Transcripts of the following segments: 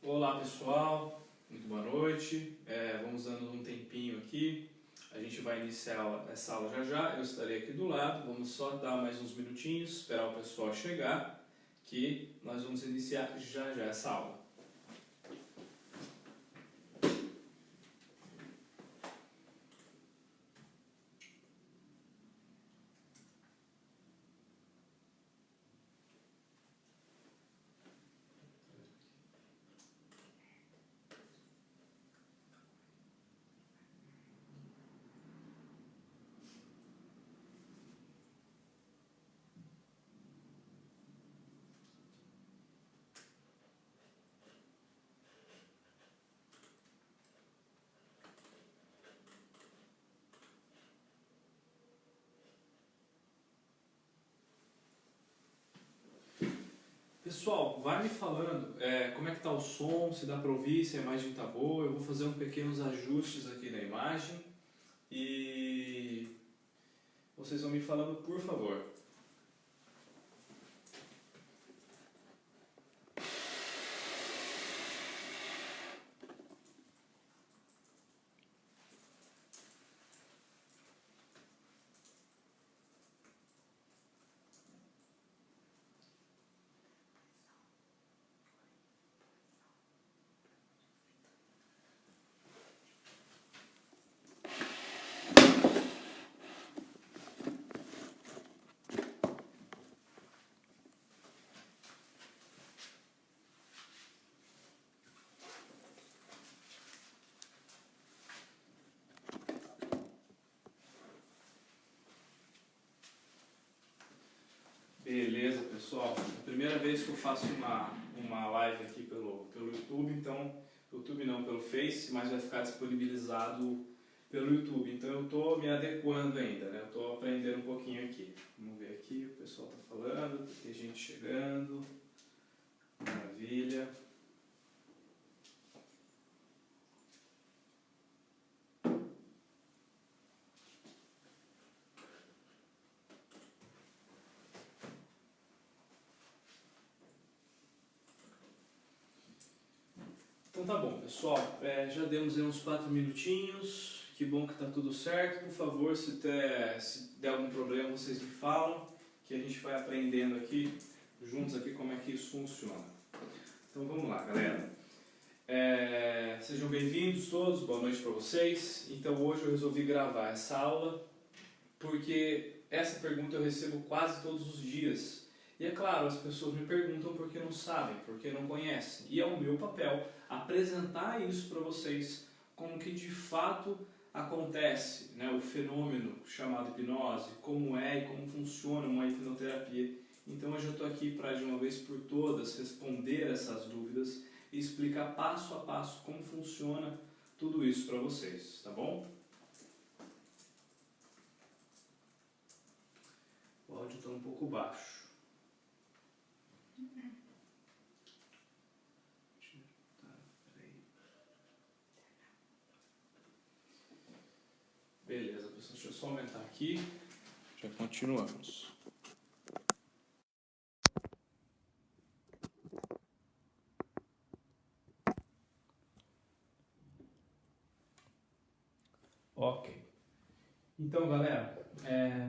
Olá pessoal, muito boa noite. Vamos dando um tempinho aqui. A gente vai iniciar essa aula já já. Eu estarei aqui do lado. Vamos só dar mais uns minutinhos, esperar o pessoal chegar, que nós vamos iniciar já já essa aula. Pessoal, vai me falando como é que está o som, se dá para ouvir, se a imagem está boa. Eu vou fazer uns pequenos ajustes aqui na imagem e vocês vão me falando, por favor. Beleza, pessoal. É a primeira vez que eu faço uma live aqui pelo YouTube, então, YouTube não, pelo Face, mas vai ficar disponibilizado pelo YouTube. Então eu estou me adequando ainda, né? Eu estou aprendendo um pouquinho aqui. Vamos ver aqui, o pessoal está falando, tem gente chegando. Maravilha. Então tá bom, pessoal, já demos aí uns 4 minutinhos, que bom que tá tudo certo. Por favor, se der algum problema, vocês me falam, que a gente vai aprendendo aqui, juntos aqui, como é que isso funciona. Então vamos lá, galera. Sejam bem-vindos todos, boa noite para vocês. Então hoje eu resolvi gravar essa aula, porque essa pergunta eu recebo quase todos os dias. E é claro, as pessoas me perguntam porque não sabem, porque não conhecem. E é o meu papel apresentar isso para vocês como que de fato acontece, né, o fenômeno chamado hipnose, como é e como funciona uma hipnoterapia. Então hoje eu estou aqui para de uma vez por todas responder essas dúvidas e explicar passo a passo como funciona tudo isso para vocês, tá bom? O áudio está um pouco baixo. Beleza, pessoal, deixa eu só aumentar aqui. Já continuamos. Ok. Então, galera,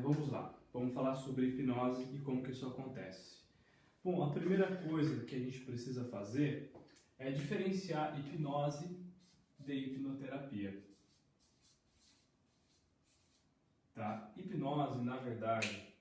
vamos lá. Vamos falar sobre hipnose e como que isso acontece. Bom, a primeira coisa que a gente precisa fazer é diferenciar hipnose de hipnoterapia. Tá? Hipnose, na verdade,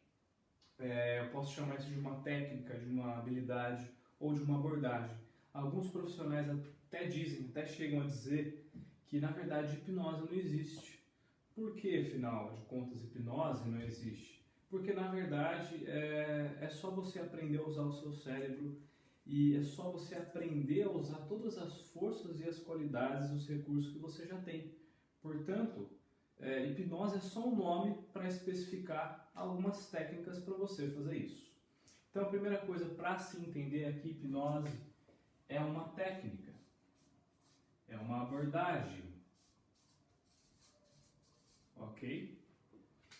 eu posso chamar isso de uma técnica, de uma habilidade ou de uma abordagem. Alguns profissionais até dizem, até chegam a dizer que, na verdade, hipnose não existe. Por que, afinal de contas, hipnose não existe? Porque, na verdade, é só você aprender a usar o seu cérebro e é só você aprender a usar todas as forças e as qualidades e os recursos que você já tem. Portanto, hipnose é só um nome para especificar algumas técnicas para você fazer isso. Então, a primeira coisa para se entender é que hipnose é uma técnica, é uma abordagem, ok?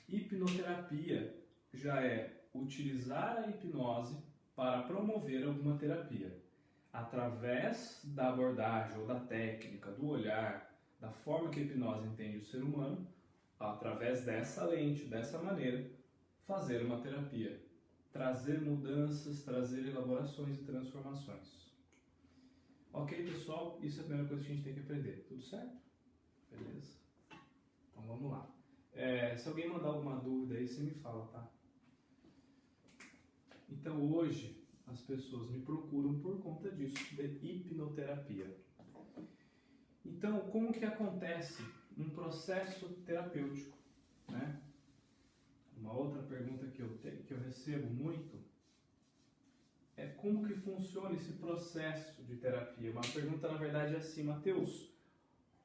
Hipnoterapia já é utilizar a hipnose para promover alguma terapia. através da abordagem ou da técnica, do olhar, da forma que a hipnose entende o ser humano, através dessa lente, dessa maneira, fazer uma terapia, trazer mudanças, trazer elaborações e transformações. Ok, pessoal? Isso é a primeira coisa que a gente tem que aprender. Tudo certo? Beleza? Então vamos lá. Se alguém mandar alguma dúvida aí, você me fala, tá? Então hoje as pessoas me procuram por conta disso, de hipnoterapia. Então, como que acontece um processo terapêutico, né? Uma outra pergunta que eu recebo muito é como que funciona esse processo de terapia. Uma pergunta, na verdade, é assim: Matheus,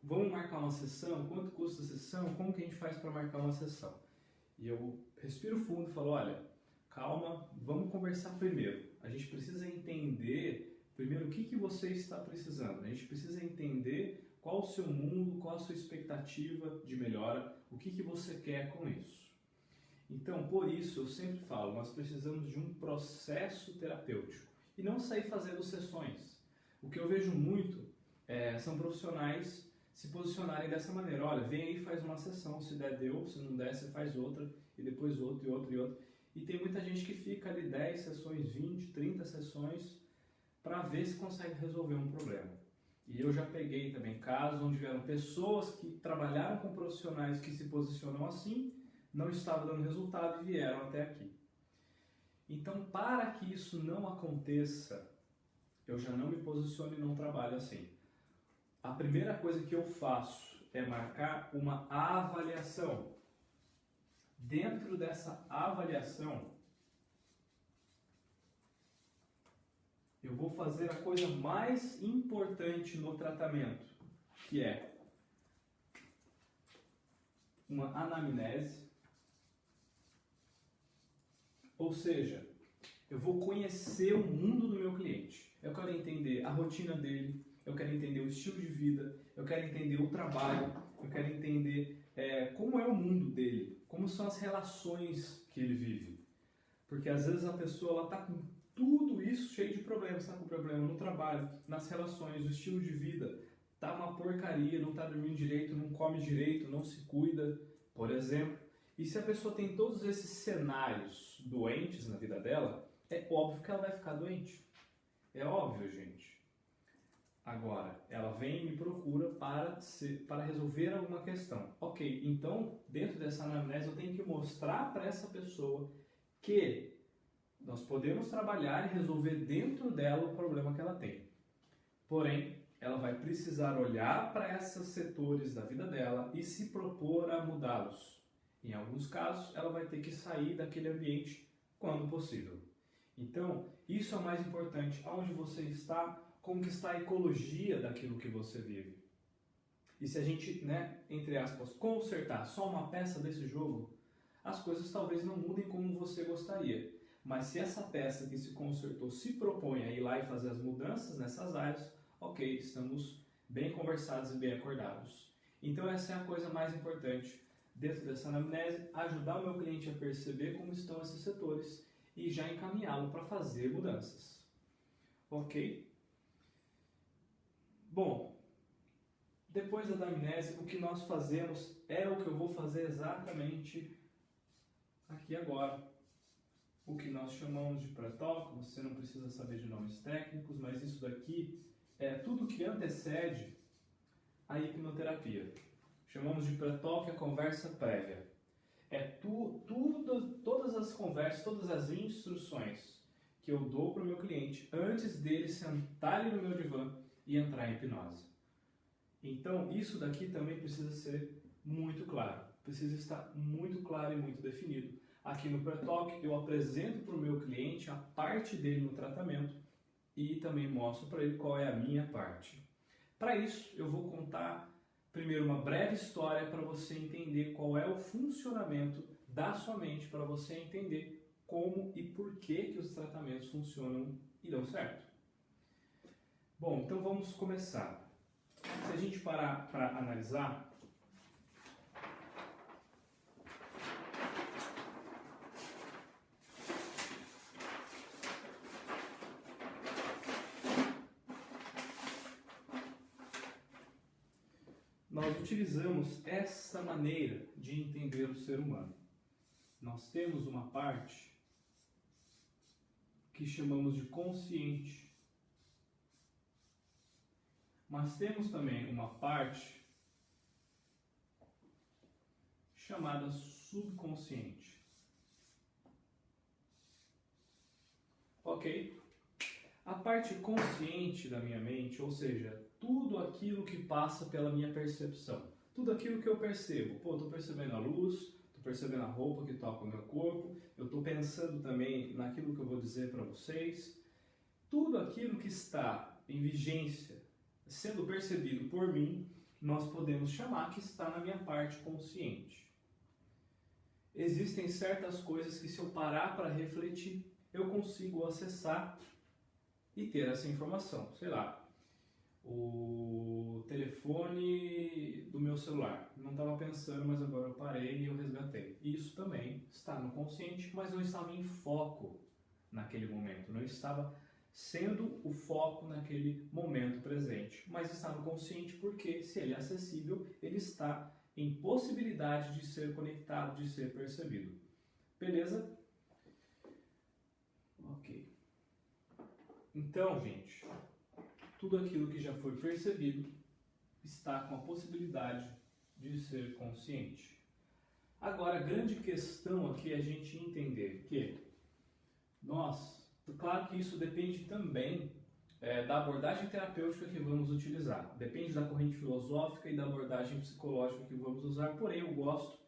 vamos marcar uma sessão? Quanto custa a sessão? Como que a gente faz para marcar uma sessão? E eu respiro fundo e falo: olha, calma, vamos conversar primeiro. A gente precisa entender primeiro o que você está precisando. A gente precisa entender qual o seu mundo, qual a sua expectativa de melhora, o que você quer com isso. Então, por isso, eu sempre falo, nós precisamos de um processo terapêutico e não sair fazendo sessões. O que eu vejo muito são profissionais se posicionarem dessa maneira: olha, vem aí e faz uma sessão, se der deu, se não der você faz outra, e depois outra e outra e outra. E tem muita gente que fica ali 10 sessões, 20, 30 sessões para ver se consegue resolver um problema. E eu já peguei também casos onde vieram pessoas que trabalharam com profissionais que se posicionam assim, não estavam dando resultado e vieram até aqui. Então, para que isso não aconteça, eu já não me posiciono e não trabalho assim. A primeira coisa que eu faço é marcar uma avaliação. Dentro dessa avaliação, eu vou fazer a coisa mais importante no tratamento, que é uma anamnese. Ou seja, eu vou conhecer o mundo do meu cliente. Eu quero entender a rotina dele, eu quero entender o estilo de vida, eu quero entender o trabalho, eu quero entender como é o mundo dele, como são as relações que ele vive. Porque às vezes a pessoa está com tudo isso cheio de problemas, está com problema no trabalho, nas relações, o estilo de vida, está uma porcaria, não está dormindo direito, não come direito, não se cuida, por exemplo. E se a pessoa tem todos esses cenários doentes na vida dela, é óbvio que ela vai ficar doente. É óbvio, gente. Agora, ela vem e me procura para resolver alguma questão. Ok, então, dentro dessa anamnese, eu tenho que mostrar para essa pessoa que nós podemos trabalhar e resolver dentro dela o problema que ela tem. Porém, ela vai precisar olhar para esses setores da vida dela e se propor a mudá-los. Em alguns casos, ela vai ter que sair daquele ambiente quando possível. Então, isso é o mais importante. Onde você está, como que está a ecologia daquilo que você vive. E se a gente, entre aspas, consertar só uma peça desse jogo, as coisas talvez não mudem como você gostaria. Mas se essa peça que se consertou se propõe a ir lá e fazer as mudanças nessas áreas, ok, estamos bem conversados e bem acordados. Então essa é a coisa mais importante dentro dessa anamnese, ajudar o meu cliente a perceber como estão esses setores e já encaminhá-lo para fazer mudanças. Ok? Bom, depois da anamnese, o que nós fazemos é o que eu vou fazer exatamente aqui agora. O que nós chamamos de pré-talk, você não precisa saber de nomes técnicos, mas isso daqui é tudo que antecede a hipnoterapia. Chamamos de pré-talk a conversa prévia. É todas as conversas, todas as instruções que eu dou para o meu cliente antes dele sentar ali no meu divã e entrar em hipnose. Então, isso daqui também precisa ser muito claro. Precisa estar muito claro e muito definido. Aqui no pré-talk eu apresento para o meu cliente a parte dele no tratamento e também mostro para ele qual é a minha parte. Para isso, eu vou contar primeiro uma breve história para você entender qual é o funcionamento da sua mente, para você entender como e por que os tratamentos funcionam e dão certo. Bom, então vamos começar. Se a gente parar para analisar, nós utilizamos essa maneira de entender o ser humano. Nós temos uma parte que chamamos de consciente, mas temos também uma parte chamada subconsciente. Ok? A parte consciente da minha mente, ou seja, tudo aquilo que passa pela minha percepção, tudo aquilo que eu percebo. Pô, estou percebendo a luz, estou percebendo a roupa que toca o meu corpo, eu estou pensando também naquilo que eu vou dizer para vocês. Tudo aquilo que está em vigência, sendo percebido por mim, nós podemos chamar que está na minha parte consciente. Existem certas coisas que, se eu parar para refletir, eu consigo acessar e ter essa informação. Sei lá, o telefone do meu celular. Não estava pensando, mas agora eu parei e eu resgatei. Isso também está no consciente, mas não estava em foco naquele momento. Não estava sendo o foco naquele momento presente. Mas está no consciente porque, se ele é acessível, ele está em possibilidade de ser conectado, de ser percebido. Beleza? Ok. Então, gente, tudo aquilo que já foi percebido está com a possibilidade de ser consciente. Agora, a grande questão aqui é a gente entender que claro que isso depende também da abordagem terapêutica que vamos utilizar. Depende da corrente filosófica e da abordagem psicológica que vamos usar, porém eu gosto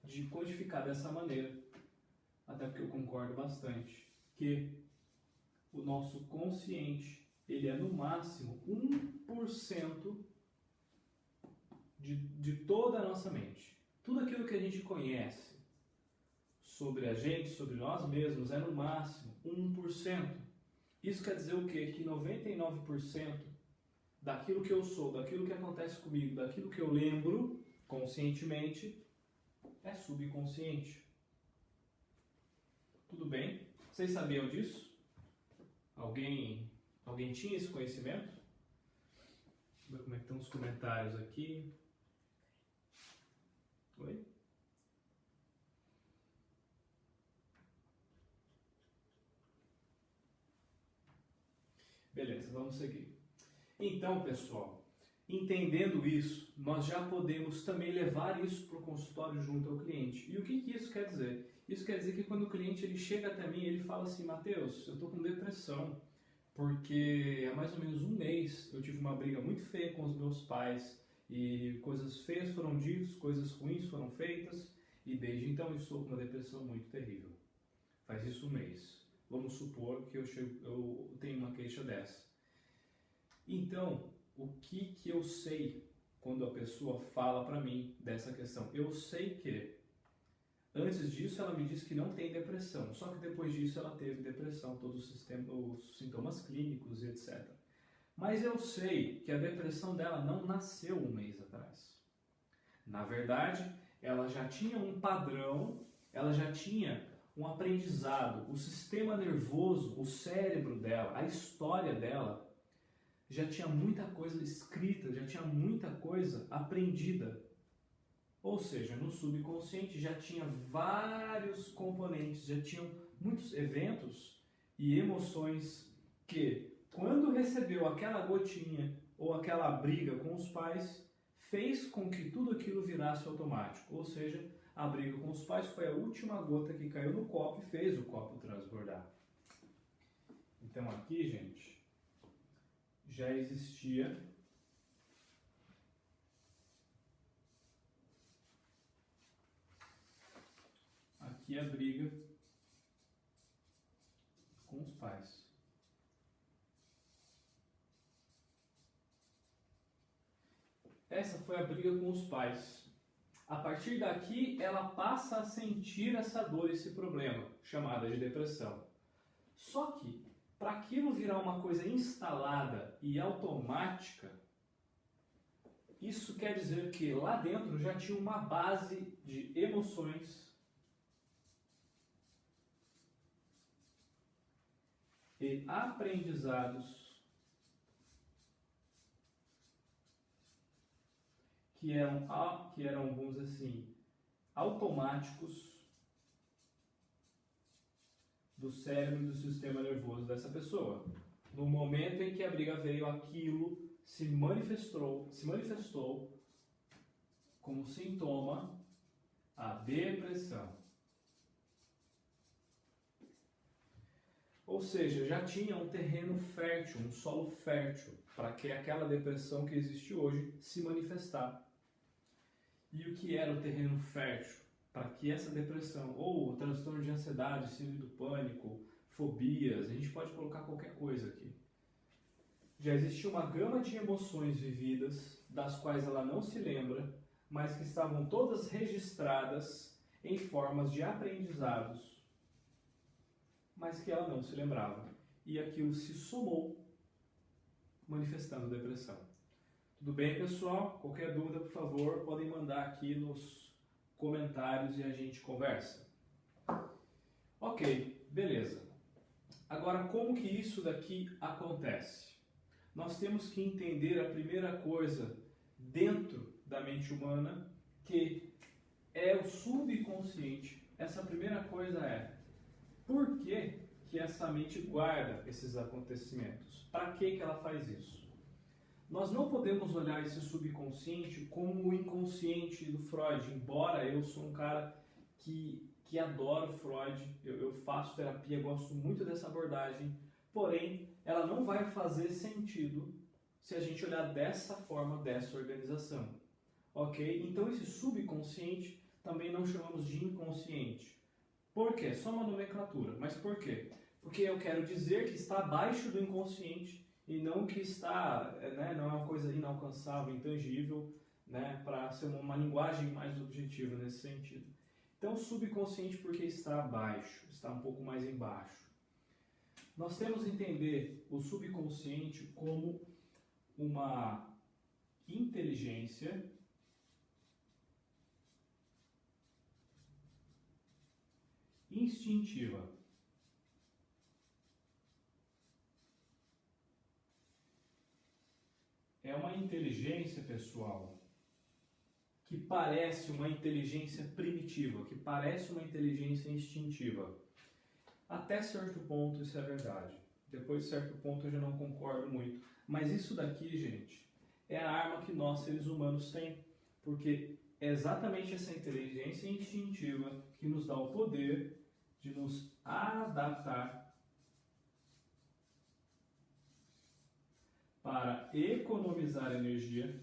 de codificar dessa maneira, até porque eu concordo bastante, que o nosso consciente, ele é no máximo 1% de toda a nossa mente. Tudo aquilo que a gente conhece sobre a gente, sobre nós mesmos, é no máximo 1%. Isso quer dizer o quê? Que 99% daquilo que eu sou, daquilo que acontece comigo, daquilo que eu lembro conscientemente, é subconsciente. Tudo bem? Vocês sabiam disso? Alguém tinha esse conhecimento? Deixa eu ver como é que estão os comentários aqui. Oi? Beleza, vamos seguir. Então, pessoal, entendendo isso, nós já podemos também levar isso para o consultório junto ao cliente. E o que isso quer dizer? Isso quer dizer que quando o cliente ele chega até mim, ele fala assim: Matheus, eu estou com depressão, porque há mais ou menos um mês eu tive uma briga muito feia com os meus pais e coisas feias foram ditas, coisas ruins foram feitas e desde então eu estou com uma depressão muito terrível. Faz isso um mês. Vamos supor que eu tenho uma queixa dessa. Então, o que eu sei quando a pessoa fala para mim dessa questão? Eu sei que antes disso ela me disse que não tem depressão, só que depois disso ela teve depressão, todos os sintomas clínicos e etc. Mas eu sei que a depressão dela não nasceu um mês atrás. Na verdade, ela já tinha um padrão, ela já tinha um aprendizado, o sistema nervoso, o cérebro dela, a história dela, já tinha muita coisa escrita, já tinha muita coisa aprendida. Ou seja, no subconsciente já tinha vários componentes, já tinham muitos eventos e emoções que, quando recebeu aquela gotinha ou aquela briga com os pais, fez com que tudo aquilo virasse automático. Ou seja, a briga com os pais foi a última gota que caiu no copo e fez o copo transbordar. Então aqui, gente, já existia aqui a briga com os pais. Essa foi a briga com os pais. A partir daqui, ela passa a sentir essa dor, esse problema, chamada de depressão. Só que, para aquilo virar uma coisa instalada e automática, isso quer dizer que lá dentro já tinha uma base de emoções e aprendizados que eram, vamos dizer assim, automáticos do cérebro e do sistema nervoso dessa pessoa. No momento em que a briga veio, aquilo se manifestou como sintoma a depressão. Ou seja, já tinha um terreno fértil, um solo fértil, para que aquela depressão que existe hoje se manifestar. E o que era o terreno fértil para que essa depressão, ou transtorno de ansiedade, síndrome do pânico, fobias, a gente pode colocar qualquer coisa aqui. Já existia uma gama de emoções vividas, das quais ela não se lembra, mas que estavam todas registradas em formas de aprendizados, mas que ela não se lembrava. E aquilo se somou, manifestando depressão. Tudo bem, pessoal? Qualquer dúvida, por favor, podem mandar aqui nos comentários e a gente conversa. Ok, beleza. Agora, como que isso daqui acontece? Nós temos que entender a primeira coisa dentro da mente humana, que é o subconsciente. Essa primeira coisa é: por que essa mente guarda esses acontecimentos? Para que ela faz isso? Nós não podemos olhar esse subconsciente como o inconsciente do Freud, embora eu sou um cara que adoro Freud, eu faço terapia, gosto muito dessa abordagem, porém, ela não vai fazer sentido se a gente olhar dessa forma, dessa organização. Ok? Então, esse subconsciente também não chamamos de inconsciente. Por quê? Só uma nomenclatura. Mas por quê? Porque eu quero dizer que está abaixo do inconsciente e não que está, né, não é uma coisa inalcançável, intangível, né, para ser uma linguagem mais objetiva nesse sentido. Então, subconsciente porque está abaixo, está um pouco mais embaixo. Nós temos que entender o subconsciente como uma inteligência instintiva. É uma inteligência, pessoal, que parece uma inteligência primitiva, que parece uma inteligência instintiva. Até certo ponto isso é verdade. Depois de certo ponto eu já não concordo muito. Mas isso daqui, gente, é a arma que nós, seres humanos, temos. Porque é exatamente essa inteligência instintiva que nos dá o poder de nos adaptar para economizar energia,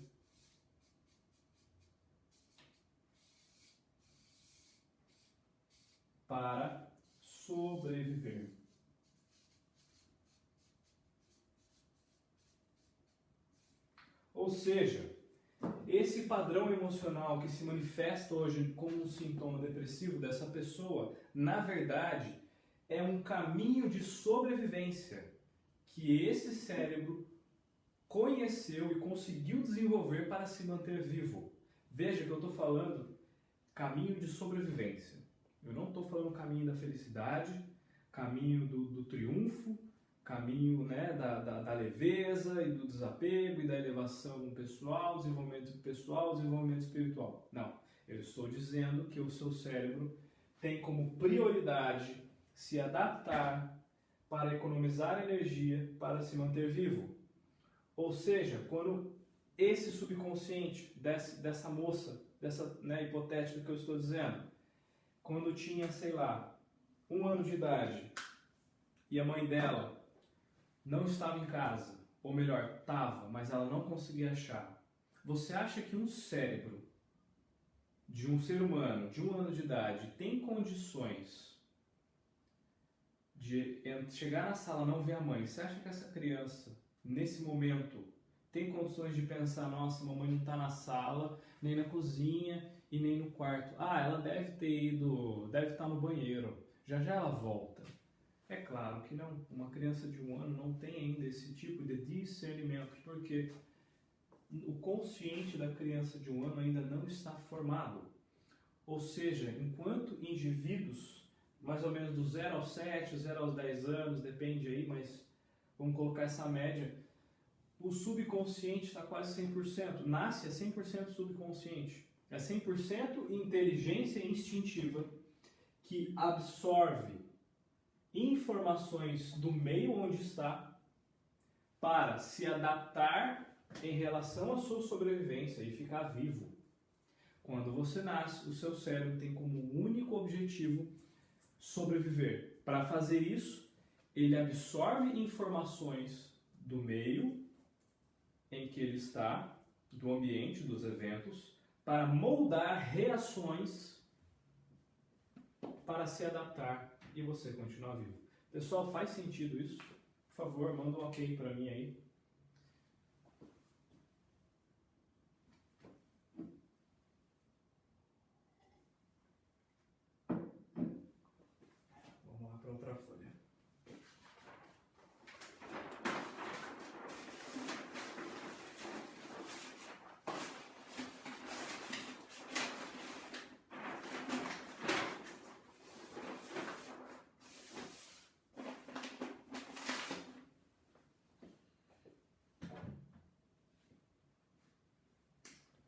para sobreviver. Ou seja, esse padrão emocional que se manifesta hoje como um sintoma depressivo dessa pessoa, na verdade, é um caminho de sobrevivência que esse cérebro conheceu e conseguiu desenvolver para se manter vivo. Veja que eu estou falando caminho de sobrevivência. Eu não estou falando caminho da felicidade, caminho do triunfo, caminho, né, da leveza e do desapego e da elevação pessoal, desenvolvimento espiritual. Não, eu estou dizendo que o seu cérebro tem como prioridade se adaptar para economizar energia, para se manter vivo. Ou seja, quando esse subconsciente dessa moça, dessa, né, hipotética que eu estou dizendo, quando tinha, sei lá, 1 ano de idade e a mãe dela não estava em casa, ou melhor, estava, mas ela não conseguia achar. Você acha que um cérebro de um ser humano de 1 ano de idade tem condições de chegar na sala e não ver a mãe? Você acha que essa criança, nesse momento, tem condições de pensar: nossa, mamãe não está na sala, nem na cozinha e nem no quarto. Ah, ela deve estar no banheiro, já já ela volta. É claro que não, uma criança de 1 ano não tem ainda esse tipo de discernimento, porque o consciente da criança de 1 ano ainda não está formado. Ou seja, enquanto indivíduos, mais ou menos do 0 aos 7, 0 aos 10 anos, depende aí, mas vamos colocar essa média, o subconsciente está quase 100%. Nasce é 100% subconsciente. É 100% inteligência instintiva que absorve informações do meio onde está para se adaptar em relação à sua sobrevivência e ficar vivo. Quando você nasce, o seu cérebro tem como único objetivo sobreviver. Para fazer isso, ele absorve informações do meio em que ele está, do ambiente, dos eventos, para moldar reações para se adaptar e você continuar vivo. Pessoal, faz sentido isso? Por favor, manda um ok para mim aí. Vamos lá para outra folha.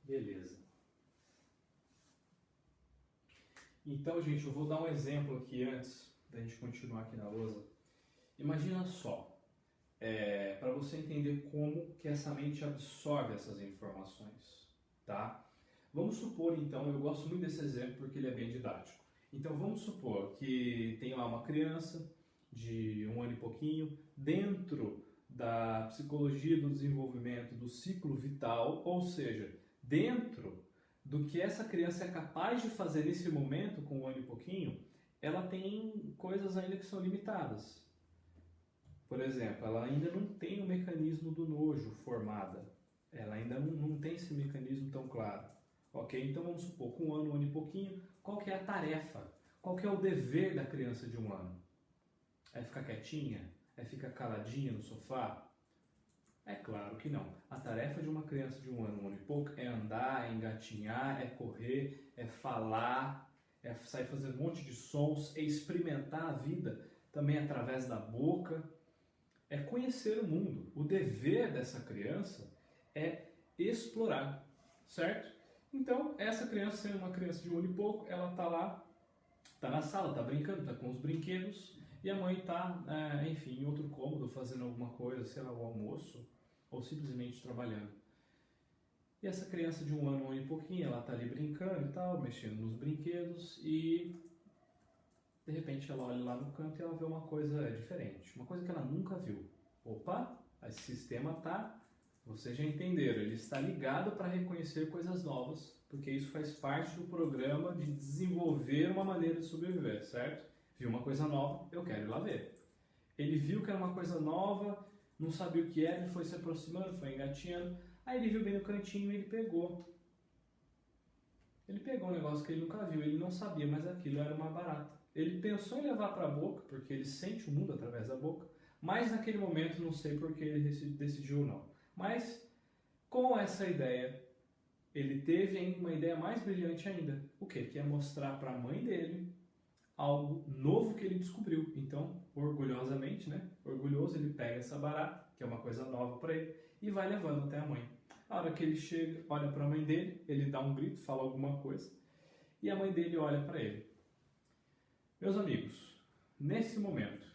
Beleza. Então, gente, eu vou dar um exemplo aqui antes da gente continuar aqui na lousa. Imagina só, para você entender como que essa mente absorve essas informações, tá? Vamos supor, então, eu gosto muito desse exemplo porque ele é bem didático. Então, vamos supor que tem lá uma criança de 1 ano e pouquinho, dentro da psicologia do desenvolvimento do ciclo vital, ou seja, dentro do que essa criança é capaz de fazer nesse momento, com 1 ano e pouquinho, ela tem coisas ainda que são limitadas. Por exemplo, ela ainda não tem o mecanismo do nojo formada. Ela ainda não tem esse mecanismo tão claro. Ok? Então vamos supor, com 1 ano e pouquinho, qual que é a tarefa? Qual que é o dever da criança de 1 ano? É ficar quietinha? É ficar caladinha no sofá? É claro que não. A tarefa de uma criança de 1 ano e pouco é andar, é engatinhar, é correr, é falar, é sair fazendo um monte de sons, é experimentar a vida também através da boca, é conhecer o mundo. O dever dessa criança é explorar, certo? Então, essa criança, sendo uma criança de 1 ano e pouco, ela está lá, está na sala, está brincando, está com os brinquedos, e a mãe está, enfim, em outro cômodo, fazendo alguma coisa, sei lá, o almoço, ou simplesmente trabalhando. E essa criança de 1 ano e pouquinho, ela está ali brincando e tal, mexendo nos brinquedos, e de repente ela olha lá no canto e ela vê uma coisa diferente, uma coisa que ela nunca viu. Opa, esse sistema tá, vocês já entenderam, ele está ligado para reconhecer coisas novas, porque isso faz parte do programa de desenvolver uma maneira de sobreviver, certo? Viu uma coisa nova, eu quero ir lá ver. Ele viu que era uma coisa nova, não sabia o que era, ele foi se aproximando, foi engatinhando, aí ele viu bem no cantinho e ele pegou. Ele pegou um negócio que ele nunca viu, ele não sabia, mas aquilo era uma barata. Ele pensou em levar para a boca, porque ele sente o mundo através da boca, mas naquele momento não sei por que ele decidiu não. Mas com essa ideia, ele teve ainda uma ideia mais brilhante ainda. O quê? Que é mostrar para a mãe dele algo novo que ele descobriu. Então, orgulhosamente, né? Orgulhoso, ele pega essa barata, que é uma coisa nova para ele, e vai levando até a mãe. A hora que ele chega, olha para a mãe dele, ele dá um grito, fala alguma coisa, e a mãe dele olha para ele. Meus amigos, nesse momento,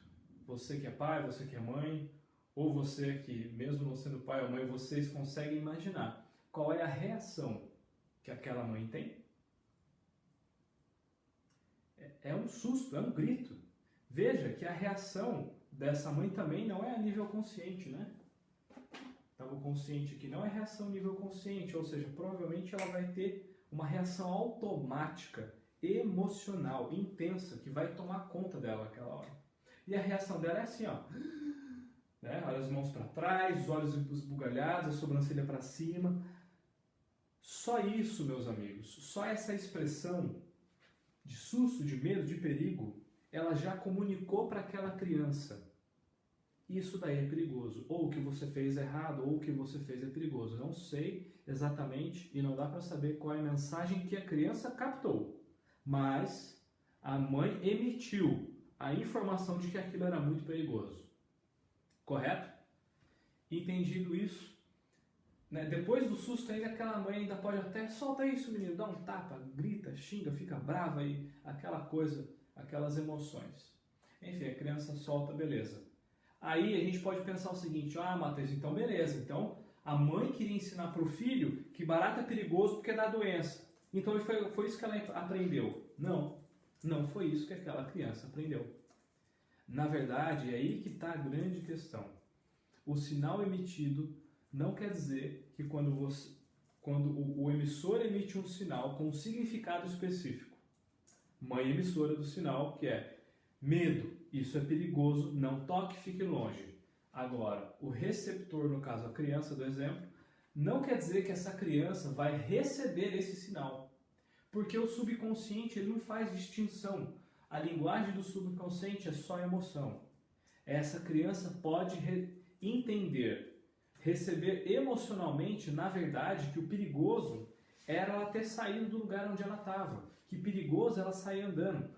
você que é pai, você que é mãe, ou você que, mesmo não sendo pai ou mãe, vocês conseguem imaginar qual é a reação que aquela mãe tem? É um susto, é um grito. Veja que a reação dessa mãe também não é a nível consciente, né? Estava consciente que não é reação nível consciente, ou seja, provavelmente ela vai ter uma reação automática, emocional, intensa, que vai tomar conta dela naquela hora. E a reação dela é assim, ó. Né? Olha as mãos para trás, os olhos esbugalhados, a sobrancelha para cima. Só isso, meus amigos, só essa expressão de susto, de medo, de perigo, ela já comunicou para aquela criança. Isso daí é perigoso. Ou o que você fez é errado, ou o que você fez é perigoso. Não sei exatamente e não dá para saber qual é a mensagem que a criança captou. Mas a mãe emitiu a informação de que aquilo era muito perigoso. Correto? Entendido isso, né? Depois do susto ainda aquela mãe ainda pode até, solta isso menino, dá um tapa, grita, xinga, fica brava e aquela coisa, aquelas emoções. Enfim, a criança solta, beleza. Aí a gente pode pensar o seguinte, Matheus, então beleza, então a mãe queria ensinar para o filho que barato é perigoso porque dá doença. Então foi isso que ela aprendeu. Não, não foi isso que aquela criança aprendeu. Na verdade, é aí que está a grande questão. O sinal emitido não quer dizer que quando o emissor emite um sinal com um significado específico, mãe emissora do sinal, que é medo, isso é perigoso, não toque, fique longe. Agora, o receptor, no caso a criança do exemplo, não quer dizer que essa criança vai receber esse sinal, porque o subconsciente ele não faz distinção. A linguagem do subconsciente é só emoção. Essa criança pode entender, receber emocionalmente, na verdade, que o perigoso era ela ter saído do lugar onde ela estava, que perigoso ela sair andando.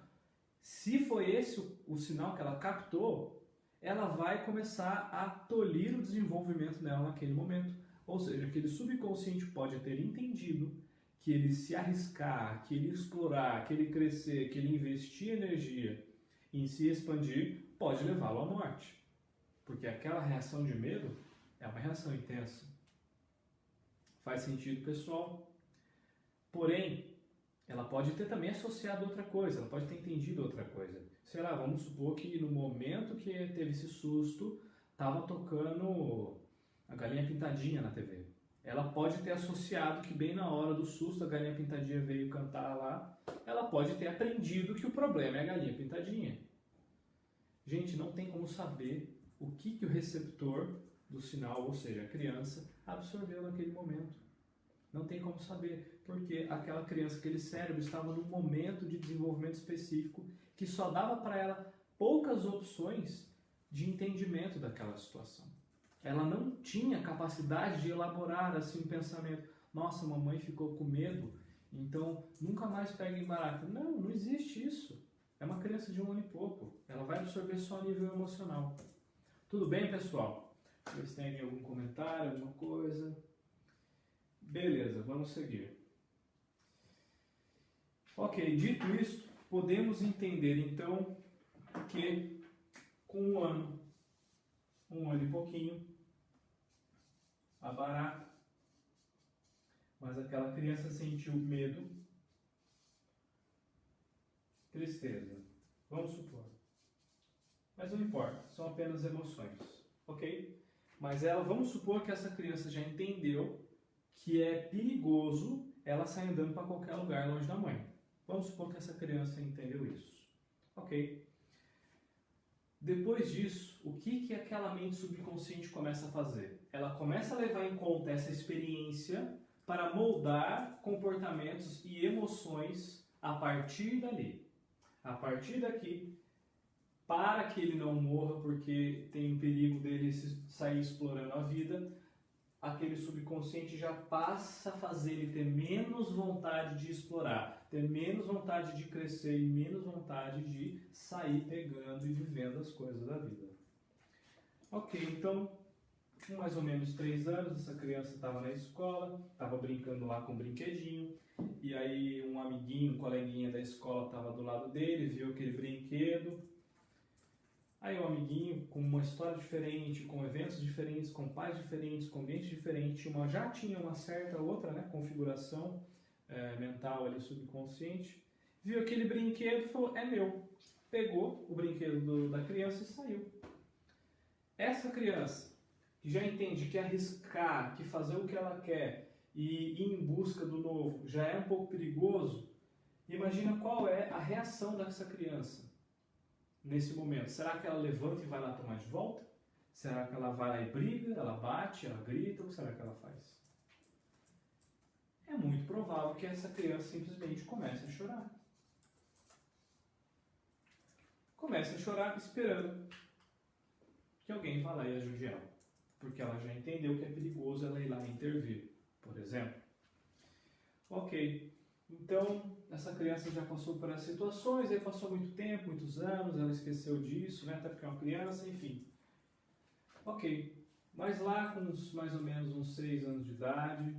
Se foi esse o sinal que ela captou, ela vai começar a tolir o desenvolvimento dela naquele momento. Ou seja, aquele subconsciente pode ter entendido que ele se arriscar, que ele explorar, que ele crescer, que ele investir energia em se expandir, pode levá-lo à morte. Porque aquela reação de medo é uma reação intensa. Faz sentido, pessoal? Porém, ela pode ter também associado outra coisa, ela pode ter entendido outra coisa. Sei lá, vamos supor que no momento que teve esse susto, estava tocando a Galinha Pintadinha na TV. Ela pode ter associado que bem na hora do susto a Galinha Pintadinha veio cantar lá. Ela pode ter aprendido que o problema é a Galinha Pintadinha. Gente, não tem como saber o que o receptor do sinal, ou seja, a criança, absorveu naquele momento. Não tem como saber, porque aquela criança, aquele cérebro estava num momento de desenvolvimento específico que só dava para ela poucas opções de entendimento daquela situação. Ela não tinha capacidade de elaborar assim um pensamento. Nossa, mamãe ficou com medo, então nunca mais pega em barato. Não, não existe isso. É uma criança de 1 ano e pouco. Ela vai absorver só a nível emocional. Tudo bem, pessoal? Vocês têm algum comentário, alguma coisa? Beleza, vamos seguir. Ok, dito isso, podemos entender então que com 1 ano, 1 ano e pouquinho, a barata, mas aquela criança sentiu medo, tristeza, vamos supor. Mas não importa, são apenas emoções, ok? Mas vamos supor que essa criança já entendeu que é perigoso ela sair andando para qualquer lugar longe da mãe. Vamos supor que essa criança entendeu isso, ok? Depois disso, o que aquela mente subconsciente começa a fazer? Ela começa a levar em conta essa experiência para moldar comportamentos e emoções a partir dali. A partir daqui, para que ele não morra porque tem o perigo dele sair explorando a vida, aquele subconsciente já passa a fazer ele ter menos vontade de explorar, ter menos vontade de crescer e menos vontade de sair pegando e vivendo as coisas da vida. Ok, então, com mais ou menos 3 anos, essa criança estava na escola, estava brincando lá com um brinquedinho, e aí um amiguinho, um coleguinha da escola estava do lado dele, viu aquele brinquedo. Aí o amiguinho, com uma história diferente, com eventos diferentes, com pais diferentes, com ambientes diferentes, já tinha uma certa outra configuração mental ali, subconsciente, viu aquele brinquedo e falou, é meu. Pegou o brinquedo da criança e saiu. Essa criança, que já entende que arriscar, que fazer o que ela quer e ir em busca do novo já é um pouco perigoso, imagina qual é a reação dessa criança nesse momento. Será que ela levanta e vai lá tomar de volta? Será que ela vai lá e briga, ela bate, ela grita? O que será que ela faz? É muito provável que essa criança simplesmente comece a chorar. Comece a chorar esperando que alguém vá lá e ajude ela. Porque ela já entendeu que é perigoso ela ir lá e intervir, por exemplo. Ok. Então, essa criança já passou por essas situações, aí passou muito tempo, muitos anos, ela esqueceu disso, né? Até porque é uma criança, enfim. Ok. Mas lá com mais ou menos uns 6 anos de idade,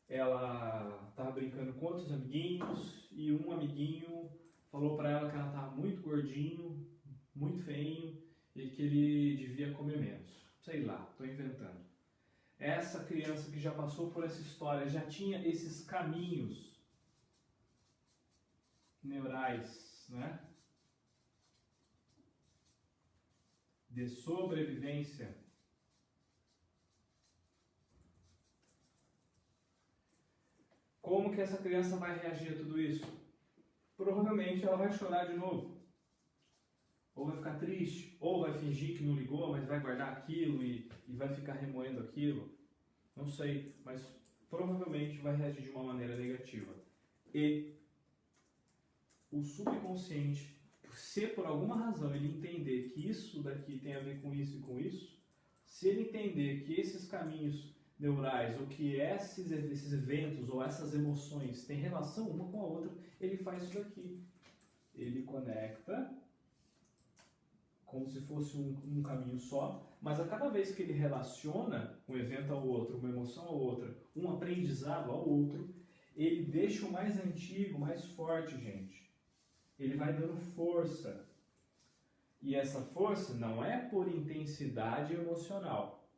ela estava brincando com outros amiguinhos e um amiguinho falou para ela que ela estava muito gordinho, muito feinho e que ele devia comer menos. Sei lá, estou inventando. Essa criança que já passou por essa história, já tinha esses caminhos neurais, né, de sobrevivência. Como que essa criança vai reagir a tudo isso? Provavelmente ela vai chorar de novo. Ou vai ficar triste, ou vai fingir que não ligou, mas vai guardar aquilo e vai ficar remoendo aquilo. Não sei, mas provavelmente vai reagir de uma maneira negativa. E o subconsciente, se por alguma razão ele entender que isso daqui tem a ver com isso e com isso, se ele entender que esses caminhos neurais, ou que esses eventos ou essas emoções têm relação uma com a outra, ele faz isso daqui. Ele conecta como se fosse um caminho só, mas a cada vez que ele relaciona um evento ao outro, uma emoção ao outra, um aprendizado ao outro, ele deixa o mais antigo, mais forte, gente. Ele vai dando força. E essa força não é por intensidade emocional,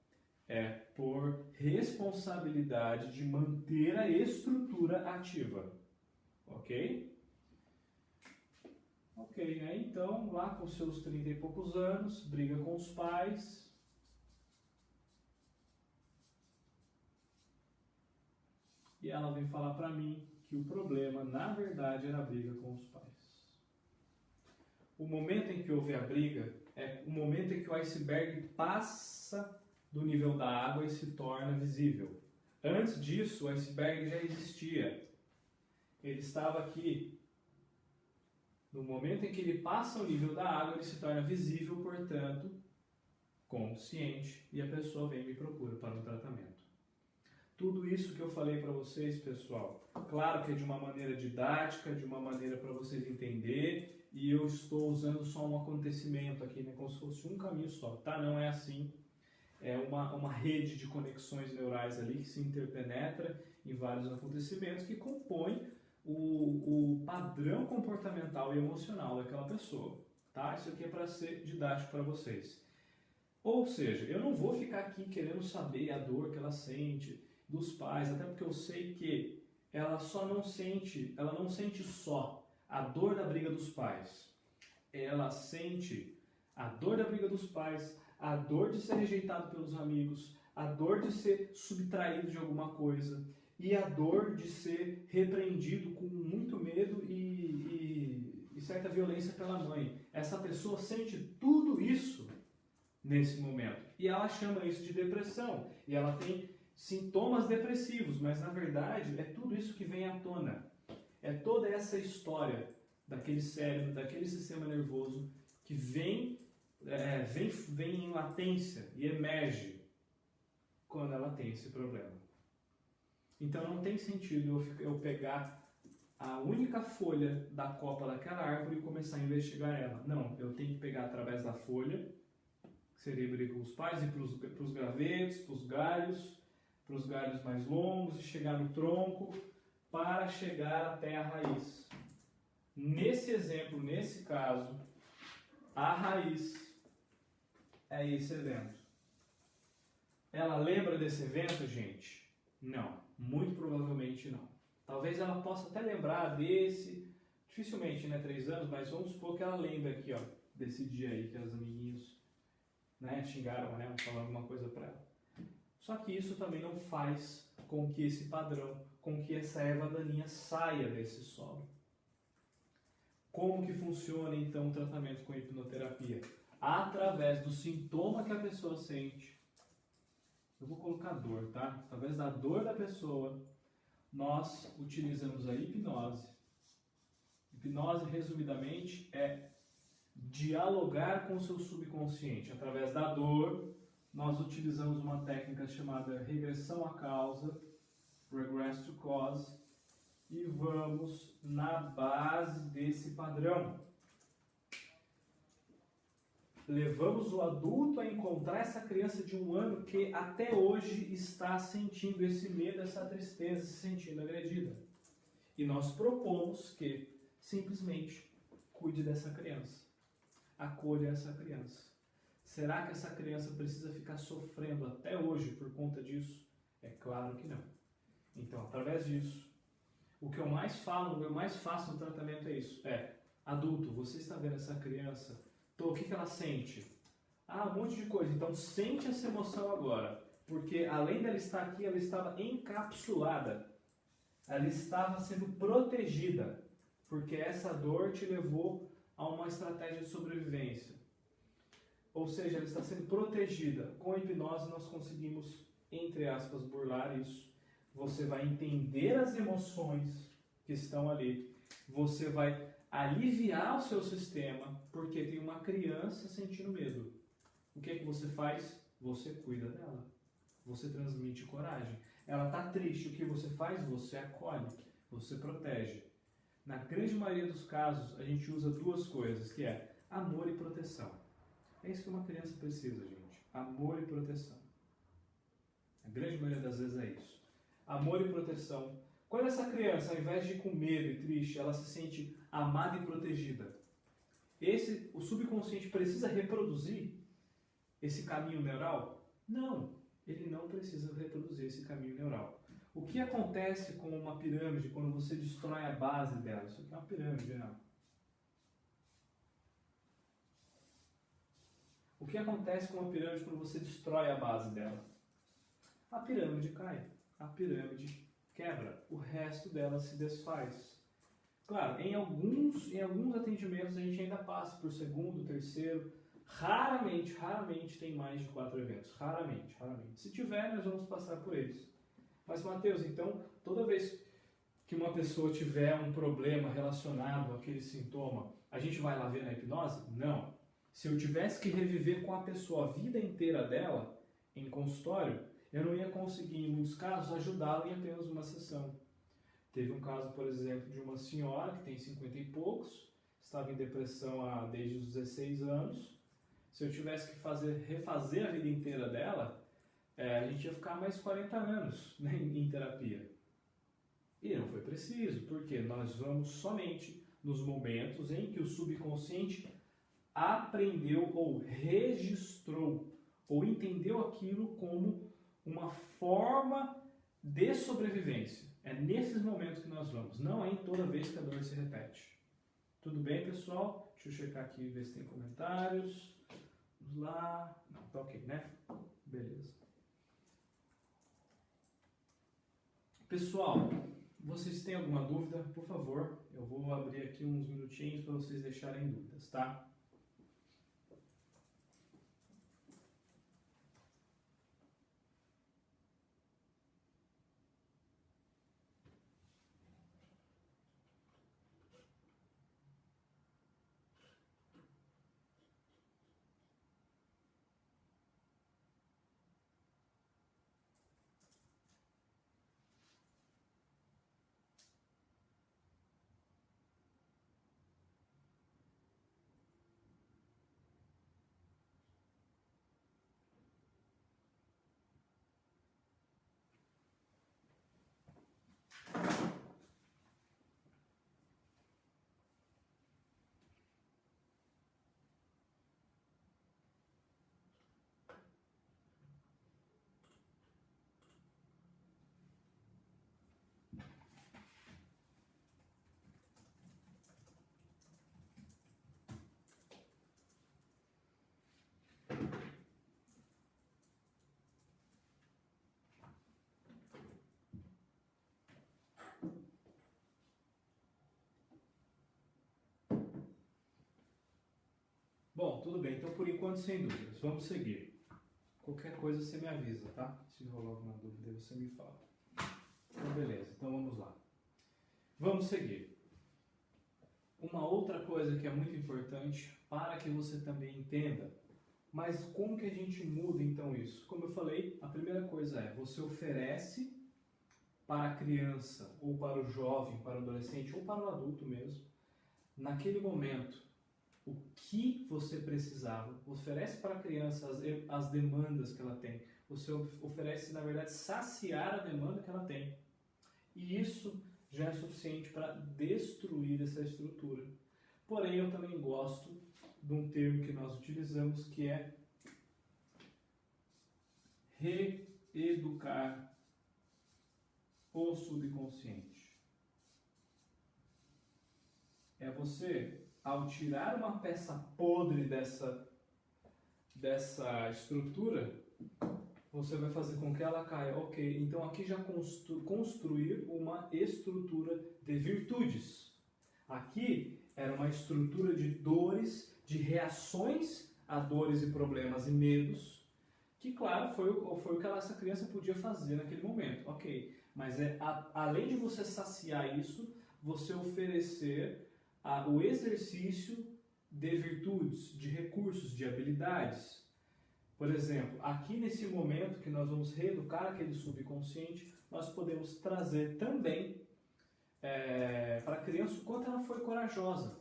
é por responsabilidade de manter a estrutura ativa. Ok? Ok, aí então, lá com seus 30 e poucos anos, briga com os pais. E ela vem falar pra mim que o problema, na verdade, era a briga com os pais. O momento em que houve a briga é o momento em que o iceberg passa do nível da água e se torna visível. Antes disso, o iceberg já existia. Ele estava aqui. No momento em que ele passa o nível da água, ele se torna visível, portanto, consciente, e a pessoa vem e me procura para um tratamento. Tudo isso que eu falei para vocês, pessoal, claro que é de uma maneira didática, de uma maneira para vocês entenderem, e eu estou usando só um acontecimento aqui, né, como se fosse um caminho só, tá? Não é assim. É uma rede de conexões neurais ali que se interpenetra em vários acontecimentos que compõem o padrão comportamental e emocional daquela pessoa, tá? Isso aqui é para ser didático para vocês. Ou seja, eu não vou ficar aqui querendo saber a dor que ela sente dos pais, até porque eu sei que ela não sente só a dor da briga dos pais. Ela sente a dor da briga dos pais, a dor de ser rejeitado pelos amigos, a dor de ser subtraído de alguma coisa, e a dor de ser repreendido com muito medo e certa violência pela mãe. Essa pessoa sente tudo isso nesse momento. E ela chama isso de depressão. E ela tem sintomas depressivos, mas na verdade é tudo isso que vem à tona. É toda essa história daquele cérebro, daquele sistema nervoso que vem em latência e emerge quando ela tem esse problema. Então não tem sentido eu pegar a única folha da copa daquela árvore e começar a investigar ela. Não, eu tenho que pegar através da folha, que seria briga com os pais, e para os gravetos, para os galhos mais longos, e chegar no tronco para chegar até a raiz. Nesse exemplo, nesse caso, a raiz é esse evento. Ela lembra desse evento, gente? Não. Muito provavelmente não. Talvez ela possa até lembrar desse, dificilmente, né, 3 anos, mas vamos supor que ela lembre aqui, ó, desse dia aí que os amiguinhos, né, xingaram ela, falaram alguma coisa pra ela. Só que isso também não faz com que esse padrão, com que essa erva daninha saia desse solo. Como que funciona então o tratamento com hipnoterapia? Através do sintoma que a pessoa sente. Eu vou colocar dor, tá? Através da dor da pessoa, nós utilizamos a hipnose. Hipnose, resumidamente, é dialogar com o seu subconsciente. Através da dor, nós utilizamos uma técnica chamada regressão à causa, regress to cause, e vamos na base desse padrão. levamos o adulto a encontrar essa criança de 1 ano que até hoje está sentindo esse medo, essa tristeza, se sentindo agredida. E nós propomos que simplesmente cuide dessa criança, acolha essa criança. Será que essa criança precisa ficar sofrendo até hoje por conta disso? É claro que não. Então, através disso, o que eu mais falo, o que eu mais faço no tratamento é isso. Adulto, você está vendo essa criança? O que ela sente? Um monte de coisa. Então, sente essa emoção agora. Porque além dela estar aqui, ela estava encapsulada. Ela estava sendo protegida. Porque essa dor te levou a uma estratégia de sobrevivência. Ou seja, ela está sendo protegida. Com a hipnose nós conseguimos, entre aspas, burlar isso. Você vai entender as emoções que estão ali. Você vai aliviar o seu sistema, porque tem uma criança sentindo medo. O que é que você faz? Você cuida dela. Você transmite coragem. Ela está triste. O que você faz? Você acolhe. Você protege. Na grande maioria dos casos, a gente usa 2 coisas, que é amor e proteção. É isso que uma criança precisa, gente. Amor e proteção. A grande maioria das vezes é isso. Amor e proteção. Quando essa criança, ao invés de ir com medo e triste, ela se sente amada e protegida, o subconsciente precisa reproduzir esse caminho neural? Não, ele não precisa reproduzir esse caminho neural. O que acontece com uma pirâmide quando você destrói a base dela? Isso aqui é uma pirâmide, não? O que acontece com uma pirâmide quando você destrói a base dela? A pirâmide cai, a pirâmide quebra, o resto dela se desfaz. Claro, em alguns atendimentos a gente ainda passa por segundo, terceiro, raramente tem mais de 4 eventos, raramente. Se tiver, nós vamos passar por eles. Mas, Matheus, então, toda vez que uma pessoa tiver um problema relacionado àquele sintoma, a gente vai lá ver na hipnose? Não. Se eu tivesse que reviver com a pessoa a vida inteira dela, em consultório, eu não ia conseguir, em muitos casos, ajudá-la em apenas uma sessão. Teve um caso, por exemplo, de uma senhora que tem 50 e poucos, estava em depressão desde os 16 anos. Se eu tivesse que refazer a vida inteira dela, a gente ia ficar mais 40 anos, né, em terapia. E não foi preciso, porque nós vamos somente nos momentos em que o subconsciente aprendeu ou registrou ou entendeu aquilo como uma forma de sobrevivência. É nesses momentos que nós vamos, não é em toda vez que a dor se repete. Tudo bem, pessoal? Deixa eu checar aqui e ver se tem comentários. Vamos lá. Não, tá ok, né? Beleza. Pessoal, vocês têm alguma dúvida? Por favor, eu vou abrir aqui uns minutinhos para vocês deixarem dúvidas, tá? Bom, tudo bem. Então, por enquanto, sem dúvidas. Vamos seguir. Qualquer coisa você me avisa, tá? Se rolar alguma dúvida, você me fala. Então, beleza. Então, vamos lá. Vamos seguir. Uma outra coisa que é muito importante para que você também entenda, mas como que a gente muda, então, isso? Como eu falei, a primeira coisa é, você oferece para a criança, ou para o jovem, para o adolescente, ou para o adulto mesmo, naquele momento, o que você precisava, oferece para a criança as demandas que ela tem, você oferece, na verdade, saciar a demanda que ela tem. E isso já é suficiente para destruir essa estrutura. Porém, eu também gosto de um termo que nós utilizamos, que é reeducar o subconsciente. É você, ao tirar uma peça podre dessa estrutura, você vai fazer com que ela caia. Ok, então aqui já construir uma estrutura de virtudes. Aqui era uma estrutura de dores, de reações a dores e problemas e medos, que claro, foi o que essa criança podia fazer naquele momento. Ok, mas além de você saciar isso, você oferecer o exercício de virtudes, de recursos, de habilidades. Por exemplo, aqui nesse momento que nós vamos reeducar aquele subconsciente, nós podemos trazer também para a criança o quanto ela foi corajosa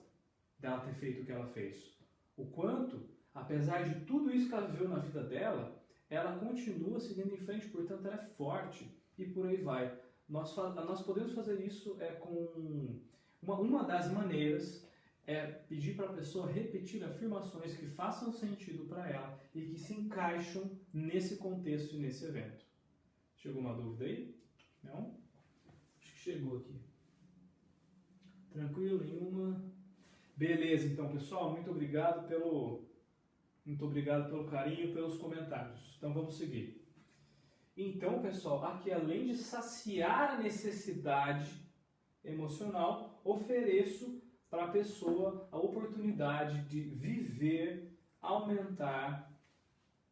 dela ter feito o que ela fez. O quanto, apesar de tudo isso que ela viveu na vida dela, ela continua seguindo em frente, portanto ela é forte e por aí vai. Nós podemos fazer isso com uma das maneiras é pedir para a pessoa repetir afirmações que façam sentido para ela e que se encaixam nesse contexto e nesse evento. Chegou uma dúvida aí? Não? Acho que chegou aqui. Tranquilo, nenhuma? Beleza, então pessoal, muito obrigado pelo carinho, pelos comentários. Então vamos seguir. Então pessoal, aqui além de saciar a necessidade emocional, ofereço para a pessoa a oportunidade de viver, aumentar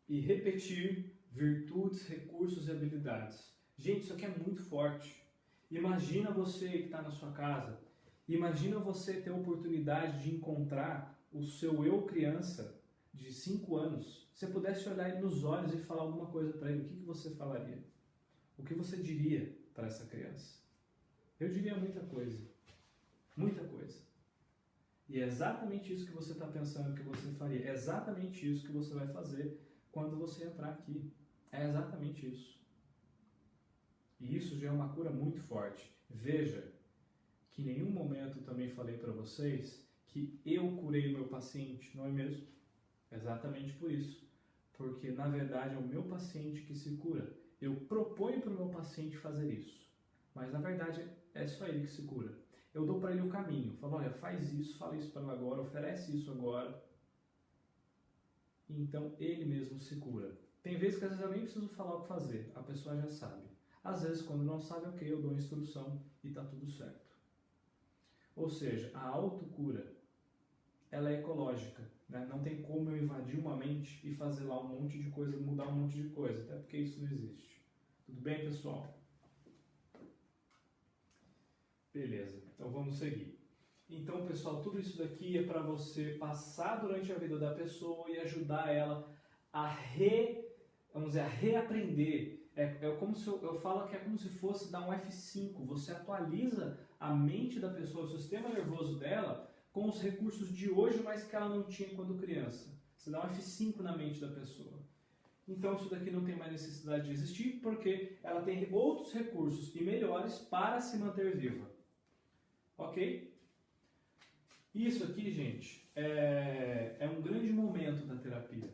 e repetir virtudes, recursos e habilidades. Gente, isso aqui é muito forte. Imagina você que está na sua casa, imagina você ter a oportunidade de encontrar o seu eu criança de 5 anos. Se você pudesse olhar ele nos olhos e falar alguma coisa para ele, o que você falaria? O que você diria para essa criança? Eu diria muita coisa. Muita coisa. E é exatamente isso que você está pensando que você faria. É exatamente isso que você vai fazer quando você entrar aqui. É exatamente isso. E isso já é uma cura muito forte. Veja que em nenhum momento também falei para vocês que eu curei o meu paciente, não é mesmo? Exatamente por isso. Porque na verdade é o meu paciente que se cura. Eu proponho para o meu paciente fazer isso. Mas na verdade é só ele que se cura. Eu dou para ele o caminho, falo, olha, faz isso, fala isso para ele agora, oferece isso agora. Então ele mesmo se cura. Tem vezes que às vezes eu nem preciso falar o que fazer, a pessoa já sabe. Às vezes quando não sabe, ok, eu dou a instrução e está tudo certo. Ou seja, a autocura, ela é ecológica, né? Não tem como eu invadir uma mente e fazer lá um monte de coisa, mudar um monte de coisa, até porque isso não existe. Tudo bem, pessoal? Beleza, então vamos seguir. Então, pessoal, tudo isso daqui é para você passar durante a vida da pessoa e ajudar ela a reaprender. Como se eu falo que é como se fosse dar um F5. Você atualiza a mente da pessoa, o sistema nervoso dela, com os recursos de hoje, mas que ela não tinha quando criança. Você dá um F5 na mente da pessoa. Então isso daqui não tem mais necessidade de existir, porque ela tem outros recursos e melhores para se manter viva. Ok? Isso aqui, gente, é um grande momento da terapia.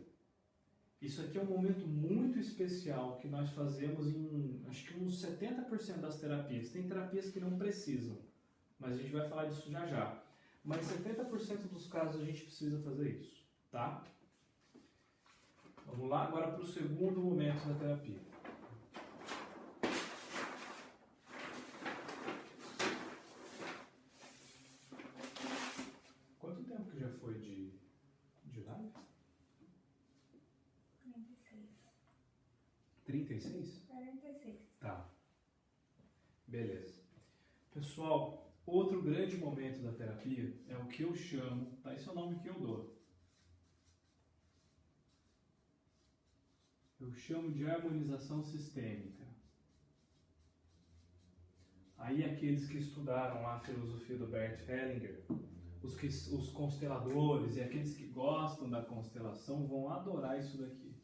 Isso aqui é um momento muito especial que nós fazemos em, acho que uns 70% das terapias. Tem terapias que não precisam, mas a gente vai falar disso já já. Mas 70% dos casos a gente precisa fazer isso, tá? Vamos lá agora para o segundo momento da terapia. Quanto tempo que já foi de live? 36. 46? Tá. Beleza. Pessoal, outro grande momento da terapia é o que eu chamo, tá? Esse é o nome que eu dou. Eu chamo de harmonização sistêmica. Aí aqueles que estudaram a filosofia do Bert Hellinger, os consteladores e aqueles que gostam da constelação vão adorar isso daqui.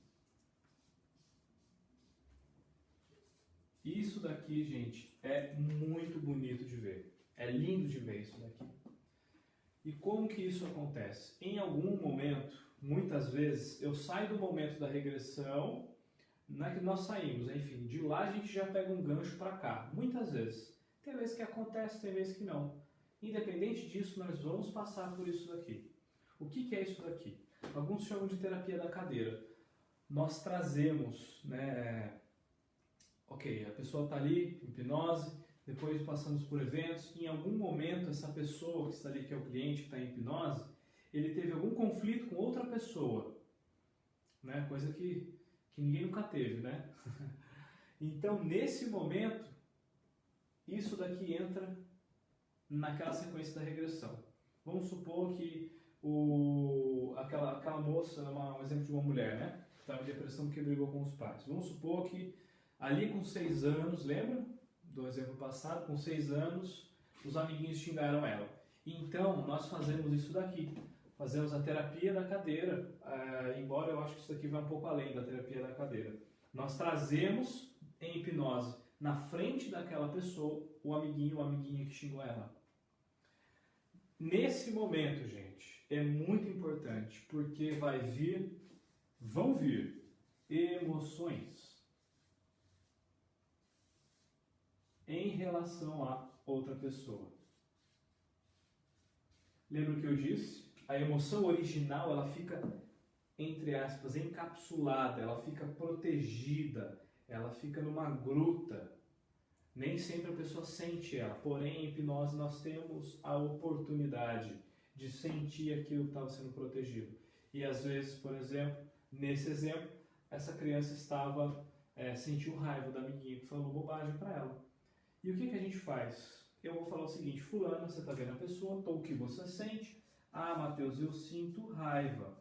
Isso daqui, gente, é muito bonito de ver. É lindo de ver isso daqui. E como que isso acontece? Em algum momento, muitas vezes, eu saio do momento da regressão, não é que nós saímos, enfim, de lá a gente já pega um gancho para cá. Muitas vezes. Tem vezes que acontece, tem vezes que não. Independente disso, nós vamos passar por isso daqui. O que que é isso daqui? Alguns chamam de terapia da cadeira. Nós trazemos, né, ok, a pessoa está ali, hipnose, depois passamos por eventos, em algum momento essa pessoa que está ali, que é o cliente que está em hipnose, ele teve algum conflito com outra pessoa, né, coisa que ninguém nunca teve, né? Então, nesse momento, isso daqui entra naquela sequência da regressão. Vamos supor que aquela moça, um exemplo de uma mulher, né? Que estava em depressão porque brigou com os pais. Vamos supor que ali com 6 anos, lembra do exemplo passado? Com 6 anos, os amiguinhos xingaram ela. Então, nós fazemos isso daqui. Fazemos a terapia da cadeira, embora eu acho que isso daqui vai um pouco além da terapia da cadeira. Nós trazemos em hipnose, na frente daquela pessoa, o amiguinho ou amiguinha que xingou ela. Nesse momento, gente, é muito importante, porque vão vir emoções em relação a outra pessoa. Lembra o que eu disse? A emoção original, ela fica, entre aspas, encapsulada, ela fica protegida, ela fica numa gruta. Nem sempre a pessoa sente ela, porém em hipnose nós temos a oportunidade de sentir aquilo que estava sendo protegido. E às vezes, por exemplo, nesse exemplo, essa criança sentiu raiva da amiguinha que falou bobagem para ela. E o que a gente faz? Eu vou falar o seguinte: fulano, você está vendo a pessoa, o que você sente? Ah, Matheus, eu sinto raiva.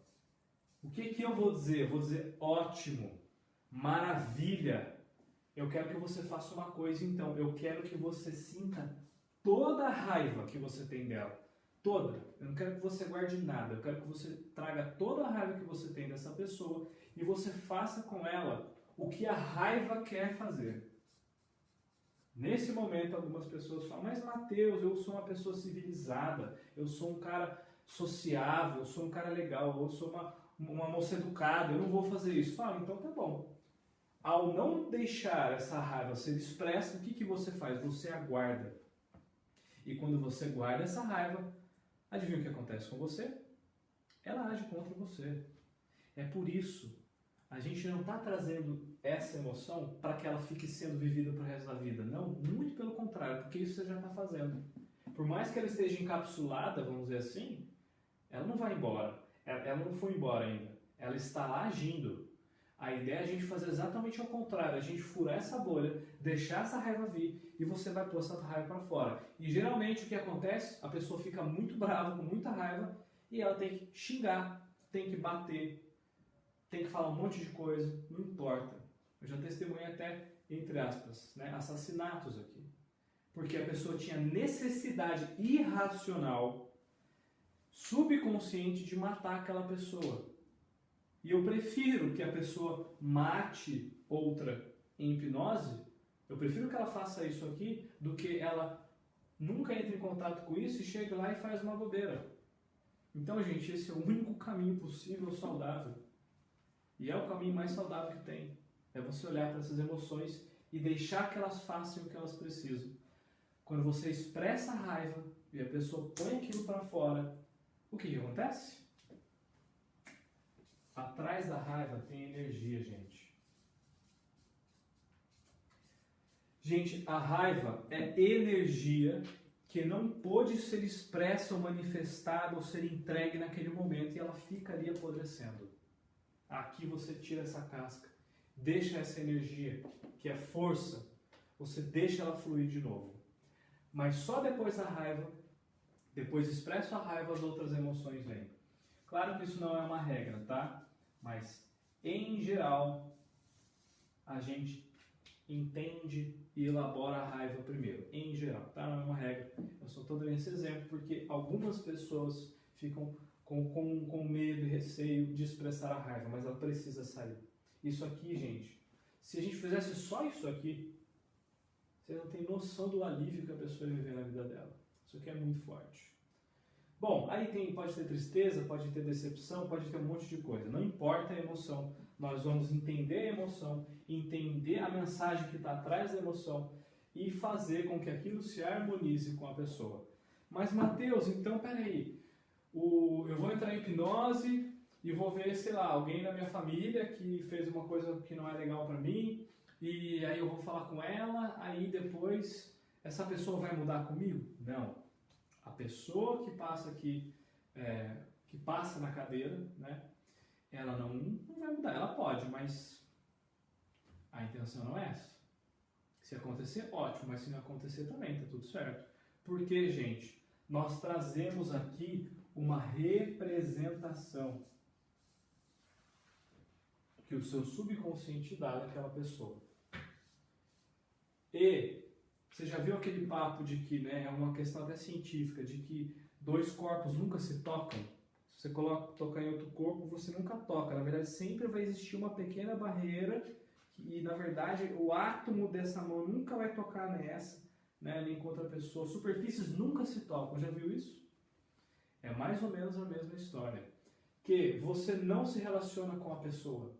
O que eu vou dizer? Eu vou dizer ótimo, maravilha. Eu quero que você faça uma coisa então. Eu quero que você sinta toda a raiva que você tem dela. Toda. Eu não quero que você guarde nada. Eu quero que você traga toda a raiva que você tem dessa pessoa e você faça com ela o que a raiva quer fazer. Nesse momento, algumas pessoas falam: mas Matheus, eu sou uma pessoa civilizada, eu sou um cara sociável, eu sou um cara legal, eu sou uma moça educada, eu não vou fazer isso. Fala, então tá bom. Ao não deixar essa raiva ser expressa, o que você faz? Você aguarda. E quando você guarda essa raiva, adivinha o que acontece com você? Ela age contra você. É por isso, a gente não está trazendo essa emoção para que ela fique sendo vivida para o resto da vida. Não, muito pelo contrário, porque isso você já está fazendo. Por mais que ela esteja encapsulada, vamos dizer assim, ela não vai embora. Ela não foi embora ainda. Ela está lá agindo. A ideia é a gente fazer exatamente ao contrário, a gente furar essa bolha, deixar essa raiva vir e você vai pôr essa raiva para fora. E geralmente o que acontece? A pessoa fica muito brava, com muita raiva, e ela tem que xingar, tem que bater, tem que falar um monte de coisa, não importa. Eu já testemunhei até, entre aspas, né, assassinatos aqui. Porque a pessoa tinha necessidade irracional, subconsciente de matar aquela pessoa. E eu prefiro que a pessoa mate outra em hipnose, eu prefiro que ela faça isso aqui, do que ela nunca entre em contato com isso e chegue lá e faz uma bobeira. Então, gente, esse é o único caminho possível saudável. E é o caminho mais saudável que tem. É você olhar para essas emoções e deixar que elas façam o que elas precisam. Quando você expressa a raiva e a pessoa põe aquilo para fora, o que acontece? Atrás da raiva tem energia, gente. Gente, a raiva é energia que não pôde ser expressa ou manifestada ou ser entregue naquele momento e ela fica ali apodrecendo. Aqui você tira essa casca, deixa essa energia, que é força, você deixa ela fluir de novo. Mas só depois da raiva, depois expresso a raiva, as outras emoções vêm. Claro que isso não é uma regra, tá? Mas, em geral, a gente entende e elabora a raiva primeiro, em geral, tá? Não é uma regra. Eu só estou dando esse exemplo porque algumas pessoas ficam com medo e receio de expressar a raiva, mas ela precisa sair. Isso aqui, gente, se a gente fizesse só isso aqui, você não tem noção do alívio que a pessoa ia viver na vida dela. Isso aqui é muito forte. Bom, aí pode ter tristeza, pode ter decepção, pode ter um monte de coisa. Não importa a emoção, nós vamos entender a emoção, entender a mensagem que está atrás da emoção e fazer com que aquilo se harmonize com a pessoa. Mas, Mateus, então, peraí, eu vou entrar em hipnose e vou ver, sei lá, alguém na minha família que fez uma coisa que não é legal para mim, e aí eu vou falar com ela, aí depois essa pessoa vai mudar comigo? Não. A pessoa que passa aqui, que passa na cadeira, né, ela não vai mudar. Ela pode, mas a intenção não é essa. Se acontecer, ótimo, mas se não acontecer também, tá tudo certo. Porque, gente, nós trazemos aqui uma representação que o seu subconsciente dá daquela pessoa. E você já viu aquele papo de que, né, é uma questão até científica, de que dois corpos nunca se tocam? Se você tocar em outro corpo, você nunca toca. Na verdade, sempre vai existir uma pequena barreira e, na verdade, o átomo dessa mão nunca vai tocar nessa, né, nem com outra pessoa. Superfícies nunca se tocam. Já viu isso? É mais ou menos a mesma história. Que você não se relaciona com a pessoa.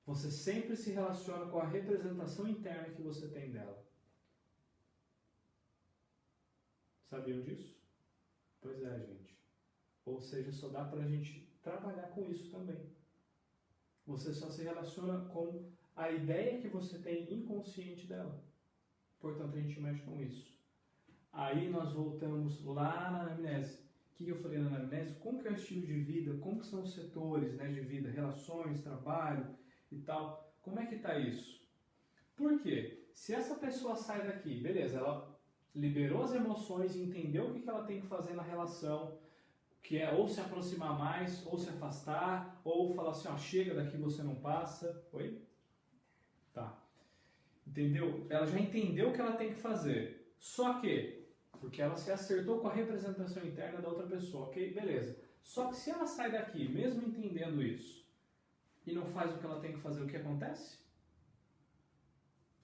Você sempre se relaciona com a representação interna que você tem dela. Sabiam disso? Pois é, gente. Ou seja, só dá pra gente trabalhar com isso também. Você só se relaciona com a ideia que você tem inconsciente dela. Portanto, a gente mexe com isso. Aí nós voltamos lá na anamnese. O que eu falei na anamnese? Como que é o estilo de vida? Como que são os setores, né, de vida? Relações, trabalho e tal. Como é que está isso? Por quê? Se essa pessoa sai daqui, beleza, ela liberou as emoções, entendeu o que ela tem que fazer na relação, que é ou se aproximar mais, ou se afastar, ou falar assim, ó, chega daqui, você não passa. Oi? Tá. Entendeu? Ela já entendeu o que ela tem que fazer. Só que, porque ela se acertou com a representação interna da outra pessoa, ok? Beleza. Só que se ela sai daqui, mesmo entendendo isso, e não faz o que ela tem que fazer, o que acontece?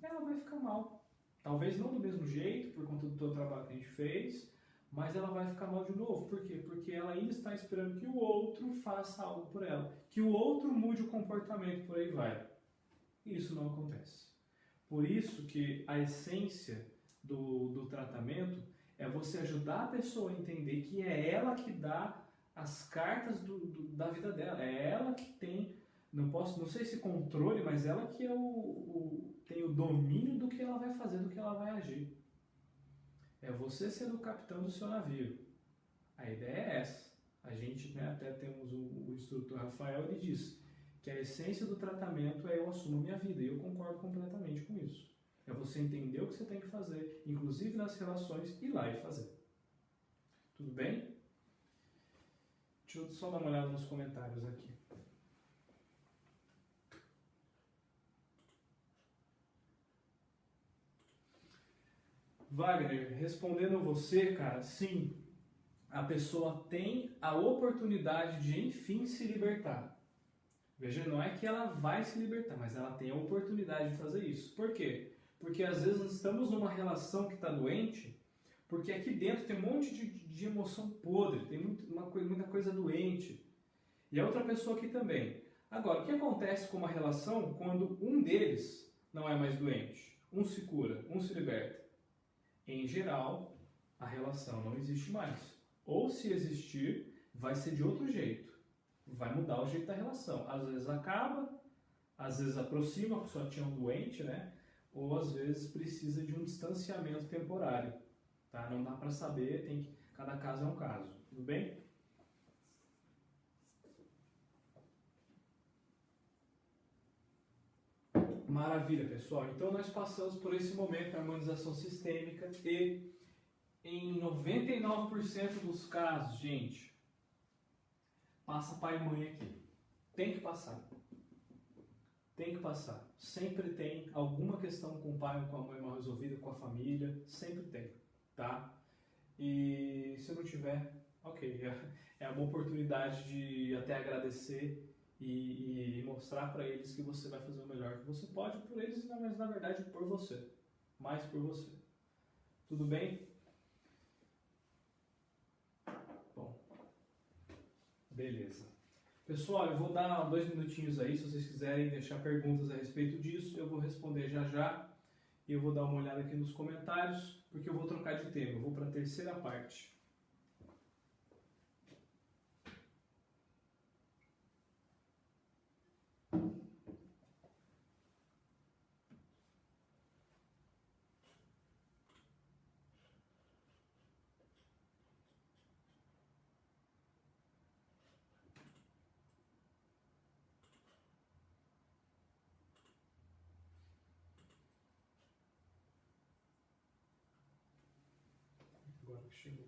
Ela vai ficar mal. Talvez não do mesmo jeito, por conta do todo trabalho que a gente fez, mas ela vai ficar mal de novo. Por quê? Porque ela ainda está esperando que o outro faça algo por ela, que o outro mude o comportamento, por aí vai. E isso não acontece. Por isso que a essência do tratamento é você ajudar a pessoa a entender que é ela que dá as cartas da vida dela, é ela que tem, não sei se controle, mas ela que é tem o domínio do que ela vai fazer, do que ela vai agir. É você sendo o capitão do seu navio. A ideia é essa. A gente, né, até temos o instrutor Rafael, ele diz que a essência do tratamento é eu assumo a minha vida, e eu concordo completamente com isso. É você entender o que você tem que fazer, inclusive nas relações, ir lá e fazer. Tudo bem? Deixa eu só dar uma olhada nos comentários aqui. Wagner, respondendo a você, cara, sim, a pessoa tem a oportunidade de, enfim, se libertar. Veja, não é que ela vai se libertar, mas ela tem a oportunidade de fazer isso. Por quê? Porque às vezes nós estamos numa relação que está doente, porque aqui dentro tem um monte de emoção podre, tem muita coisa doente. E a outra pessoa aqui também. Agora, o que acontece com uma relação quando um deles não é mais doente? Um se cura, um se liberta. Em geral, a relação não existe mais. Ou se existir, vai ser de outro jeito. Vai mudar o jeito da relação. Às vezes acaba, às vezes aproxima, a pessoa tinha um doente, né? Ou às vezes precisa de um distanciamento temporário. Tá? Não dá para saber, cada caso é um caso. Tudo bem? Maravilha, pessoal. Então nós passamos por esse momento de harmonização sistêmica e em 99% dos casos, gente, passa pai e mãe aqui. Tem que passar. Tem que passar. Sempre tem alguma questão com o pai ou com a mãe mal resolvida, com a família, sempre tem, tá? E se não tiver, ok, é uma oportunidade de até agradecer e mostrar para eles que você vai fazer o melhor que você pode por eles, mas na verdade por você, mais por você. Tudo bem? Bom, beleza. Pessoal, eu vou dar 2 minutinhos aí, se vocês quiserem deixar perguntas a respeito disso, eu vou responder já já. E eu vou dar uma olhada aqui nos comentários, porque eu vou trocar de tema, eu vou para a terceira parte. Agora que chegou.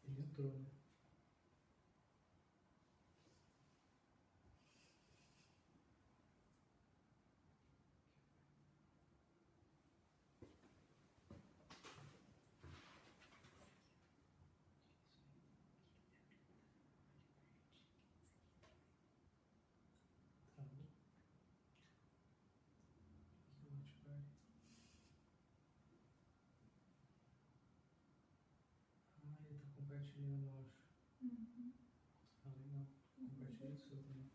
Ele entrou, né? Travou. Ele tá compartilhando, eu acho. Ah, legal. Compartilha o seu também.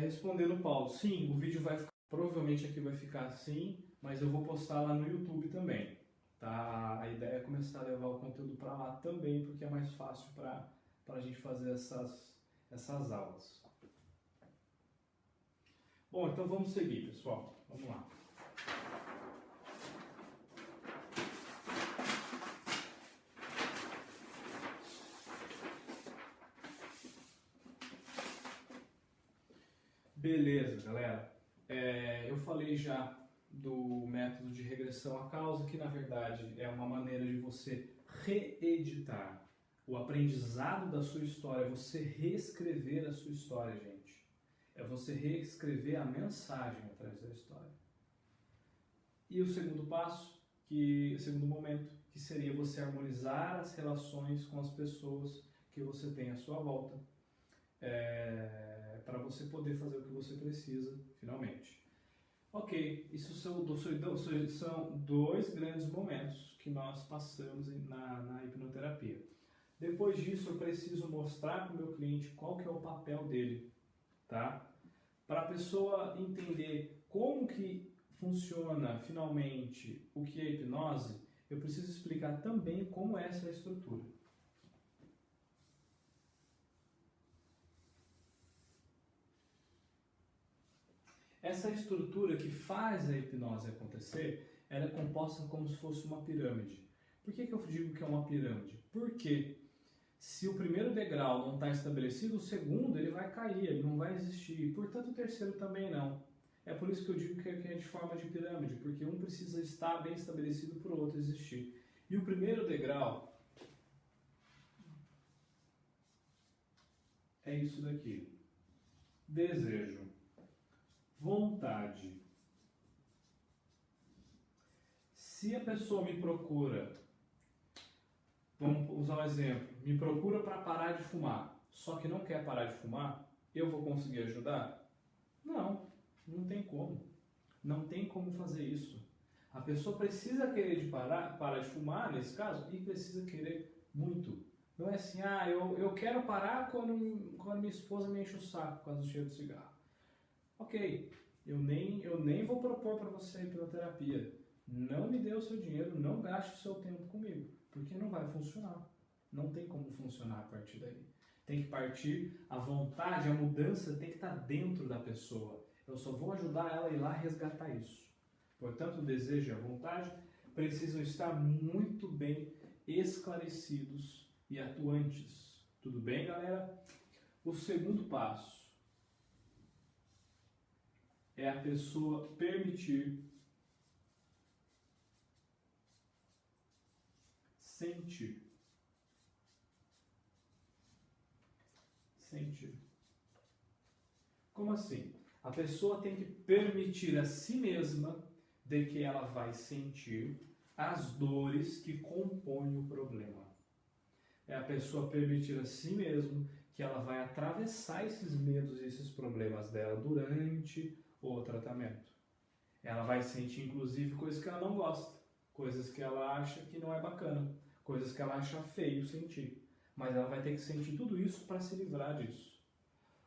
Respondendo, Paulo, sim, o vídeo vai ficar, provavelmente aqui vai ficar assim, mas eu vou postar lá no YouTube também, tá? A ideia é começar a levar o conteúdo para lá também, porque é mais fácil para a gente fazer essas aulas. Bom, então vamos seguir, pessoal. Vamos lá. Beleza, galera. Eu falei já do método de regressão à causa, que na verdade é uma maneira de você reeditar o aprendizado da sua história, você reescrever a sua história, gente. É você reescrever a mensagem atrás da história. E o segundo passo, o segundo momento, que seria você harmonizar as relações com as pessoas que você tem à sua volta, para você poder fazer o que você precisa, finalmente. Ok, isso são 2 grandes momentos que nós passamos na hipnoterapia. Depois disso, eu preciso mostrar para o meu cliente qual que é o papel dele, tá? Para a pessoa entender como que funciona, finalmente, o que é hipnose, eu preciso explicar também como é essa estrutura. Essa estrutura que faz a hipnose acontecer, ela é composta como se fosse uma pirâmide. Por que eu digo que é uma pirâmide? Porque se o primeiro degrau não está estabelecido, o segundo ele vai cair, ele não vai existir. Portanto, o terceiro também não. É por isso que eu digo que é de forma de pirâmide, porque um precisa estar bem estabelecido para o outro existir. E o primeiro degrau é isso daqui. Desejo. Vontade. Se a pessoa me procura, vamos usar um exemplo, me procura para parar de fumar, só que não quer parar de fumar, eu vou conseguir ajudar? Não, não tem como. Não tem como fazer isso. A pessoa precisa querer parar de fumar, nesse caso, e precisa querer muito. Não é assim, eu quero parar quando minha esposa me enche o saco por causa do cheiro de cigarro. Ok, eu nem vou propor para você a hipnoterapia. Não me dê o seu dinheiro, não gaste o seu tempo comigo, porque não vai funcionar. Não tem como funcionar a partir daí. Tem que partir, a vontade, a mudança tem que estar dentro da pessoa. Eu só vou ajudar ela a ir lá resgatar isso. Portanto, o desejo e a vontade precisam estar muito bem esclarecidos e atuantes. Tudo bem, galera? O segundo passo é a pessoa permitir sentir. Sentir. Como assim? A pessoa tem que permitir a si mesma de que ela vai sentir as dores que compõem o problema. É a pessoa permitir a si mesma que ela vai atravessar esses medos e esses problemas dela durante o tratamento. Ela vai sentir, inclusive, coisas que ela não gosta, coisas que ela acha que não é bacana, coisas que ela acha feio sentir. Mas ela vai ter que sentir tudo isso para se livrar disso.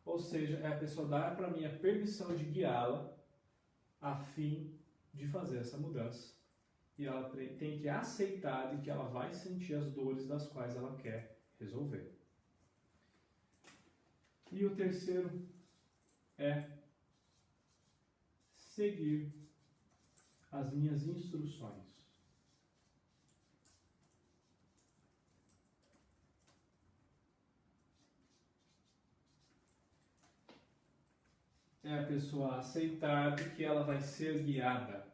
Ou seja, é a pessoa dar para mim a permissão de guiá-la a fim de fazer essa mudança. E ela tem que aceitar de que ela vai sentir as dores das quais ela quer resolver. E o terceiro é seguir as minhas instruções. É a pessoa aceitar que ela vai ser guiada.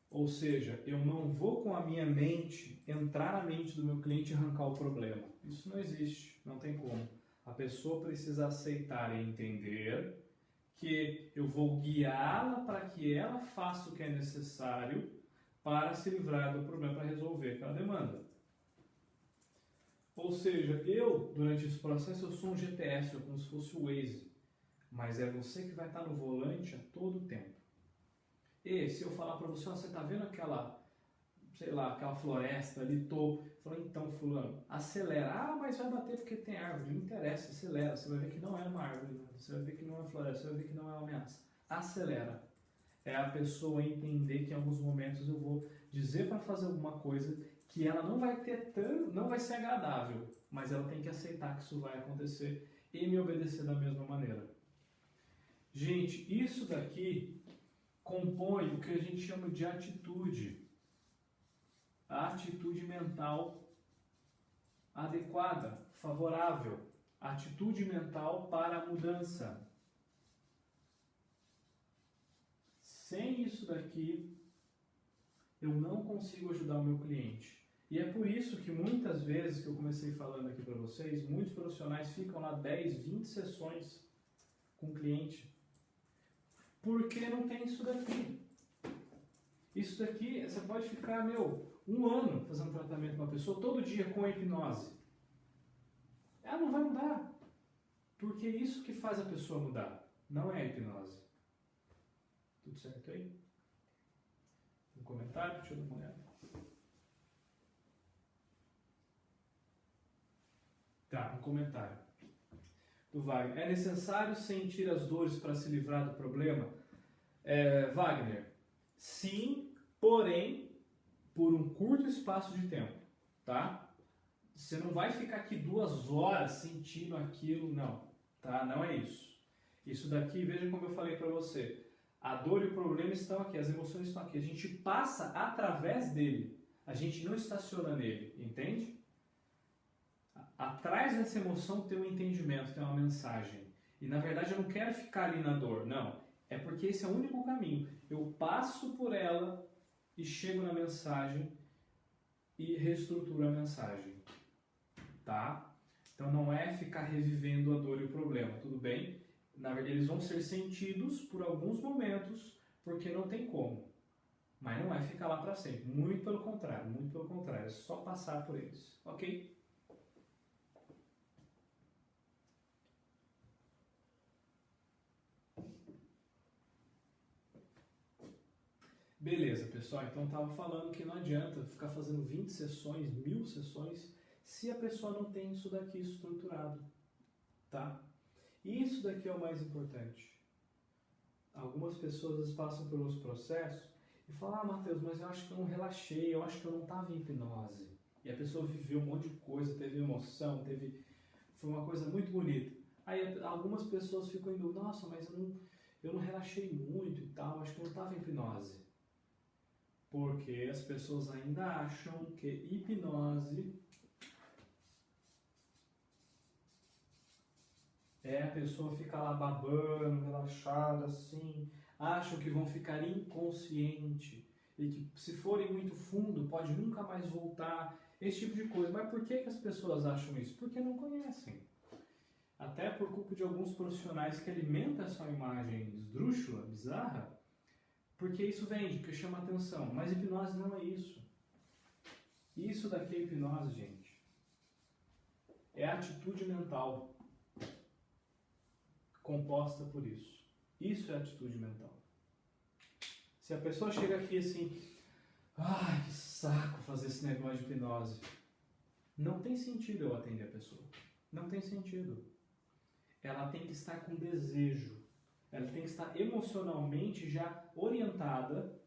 Ou seja, eu não vou com a minha mente entrar na mente do meu cliente e arrancar o problema. Isso não existe, não tem como. A pessoa precisa aceitar e entender que eu vou guiá-la para que ela faça o que é necessário para se livrar do problema, para resolver aquela demanda. Ou seja, eu, durante esse processo, eu sou um GPS, como se fosse o Waze. Mas é você que vai estar no volante a todo tempo. E se eu falar para você, você está vendo aquela, sei lá, aquela floresta ali, falando, então fulano, acelera. Ah, mas vai bater porque tem árvore. Não interessa, acelera. Você vai ver que não é uma árvore, você vai ver que não é uma floresta, você vai ver que não é uma ameaça. Acelera. É a pessoa entender que em alguns momentos eu vou dizer para fazer alguma coisa que ela não vai ter não vai ser agradável, mas ela tem que aceitar que isso vai acontecer e me obedecer da mesma maneira. Gente, isso daqui compõe o que a gente chama de atitude. A atitude mental adequada, favorável. Atitude mental para a mudança. Sem isso daqui, eu não consigo ajudar o meu cliente. E é por isso que muitas vezes, que eu comecei falando aqui para vocês, muitos profissionais ficam lá 10, 20 sessões com o cliente. Porque não tem isso daqui. Isso daqui, você pode ficar, 1 ano fazendo tratamento com uma pessoa, todo dia com a hipnose. Ela não vai mudar. Porque é isso que faz a pessoa mudar, não é a hipnose. Tudo certo aí? Um comentário? Deixa eu dar uma olhada. Tá, um comentário. Do Wagner. É necessário sentir as dores para se livrar do problema? Wagner, sim, porém, por um curto espaço de tempo, tá? Você não vai ficar aqui 2 horas sentindo aquilo, não, tá? Não é isso. Isso daqui, veja como eu falei para você, a dor e o problema estão aqui, as emoções estão aqui, a gente passa através dele, a gente não estaciona nele, entende? Atrás dessa emoção tem um entendimento, tem uma mensagem. E na verdade eu não quero ficar ali na dor, não. É porque esse é o único caminho. Eu passo por ela e chego na mensagem e reestruturo a mensagem. Tá? Então não é ficar revivendo a dor e o problema, tudo bem? Na verdade eles vão ser sentidos por alguns momentos, porque não tem como. Mas não é ficar lá para sempre. Muito pelo contrário, muito pelo contrário. É só passar por eles. Ok? Beleza, pessoal. Então eu estava falando que não adianta ficar fazendo 20 sessões, 1000 sessões, se a pessoa não tem isso daqui estruturado, tá? Isso daqui é o mais importante. Algumas pessoas às vezes passam pelos processos e falam, Matheus, mas eu acho que eu não relaxei, eu acho que eu não estava em hipnose. E a pessoa viveu um monte de coisa, teve emoção, foi uma coisa muito bonita. Aí algumas pessoas ficam indo, nossa, mas eu não relaxei muito e tal, acho que eu não estava em hipnose. Porque as pessoas ainda acham que hipnose é a pessoa ficar lá babando, relaxada assim, acham que vão ficar inconsciente e que se forem muito fundo pode nunca mais voltar esse tipo de coisa. Mas por que as pessoas acham isso? Porque não conhecem. Até por culpa de alguns profissionais que alimentam essa imagem esdrúxula, bizarra, porque isso vende, porque chama atenção. Mas hipnose não é isso. Isso daqui é hipnose, gente. É atitude mental composta por isso. Isso é atitude mental. Se a pessoa chega aqui assim, ai, que saco fazer esse negócio de hipnose. Não tem sentido eu atender a pessoa. Não tem sentido. Ela tem que estar com desejo. Ela tem que estar emocionalmente já orientada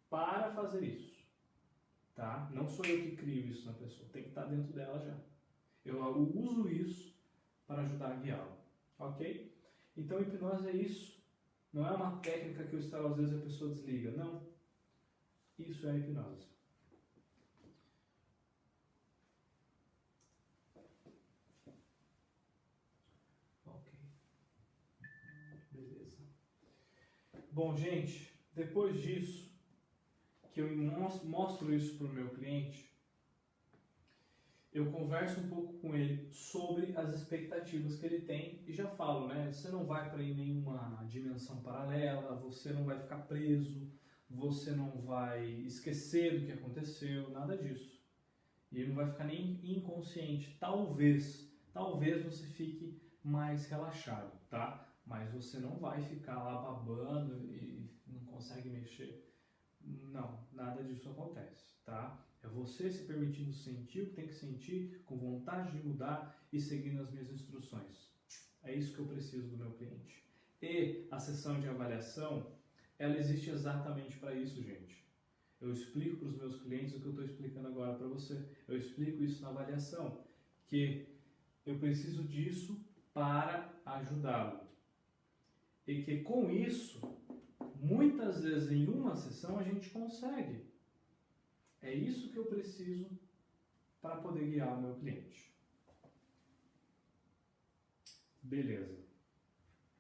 para fazer isso. Tá? Não sou eu que crio isso na pessoa. Tem que estar dentro dela já. Eu uso isso para ajudar a guiá-la. Ok? Então, hipnose é isso. Não é uma técnica que eu instalo, às vezes a pessoa desliga. Não. Isso é hipnose. Ok. Beleza. Bom, gente, depois disso, que eu mostro isso para o meu cliente, eu converso um pouco com ele sobre as expectativas que ele tem e já falo, né? Você não vai para nenhuma dimensão paralela, você não vai ficar preso, você não vai esquecer do que aconteceu, nada disso. E ele não vai ficar nem inconsciente. Talvez você fique mais relaxado, tá? Mas você não vai ficar lá babando e não consegue mexer. Não, nada disso acontece, tá? É você se permitindo sentir o que tem que sentir, com vontade de mudar e seguindo as minhas instruções. É isso que eu preciso do meu cliente. E a sessão de avaliação, ela existe exatamente para isso, gente. Eu explico para os meus clientes o que eu estou explicando agora para você. Eu explico isso na avaliação, que eu preciso disso para ajudá-lo. E que com isso, muitas vezes em uma sessão a gente consegue. É isso que eu preciso para poder guiar o meu cliente. Beleza.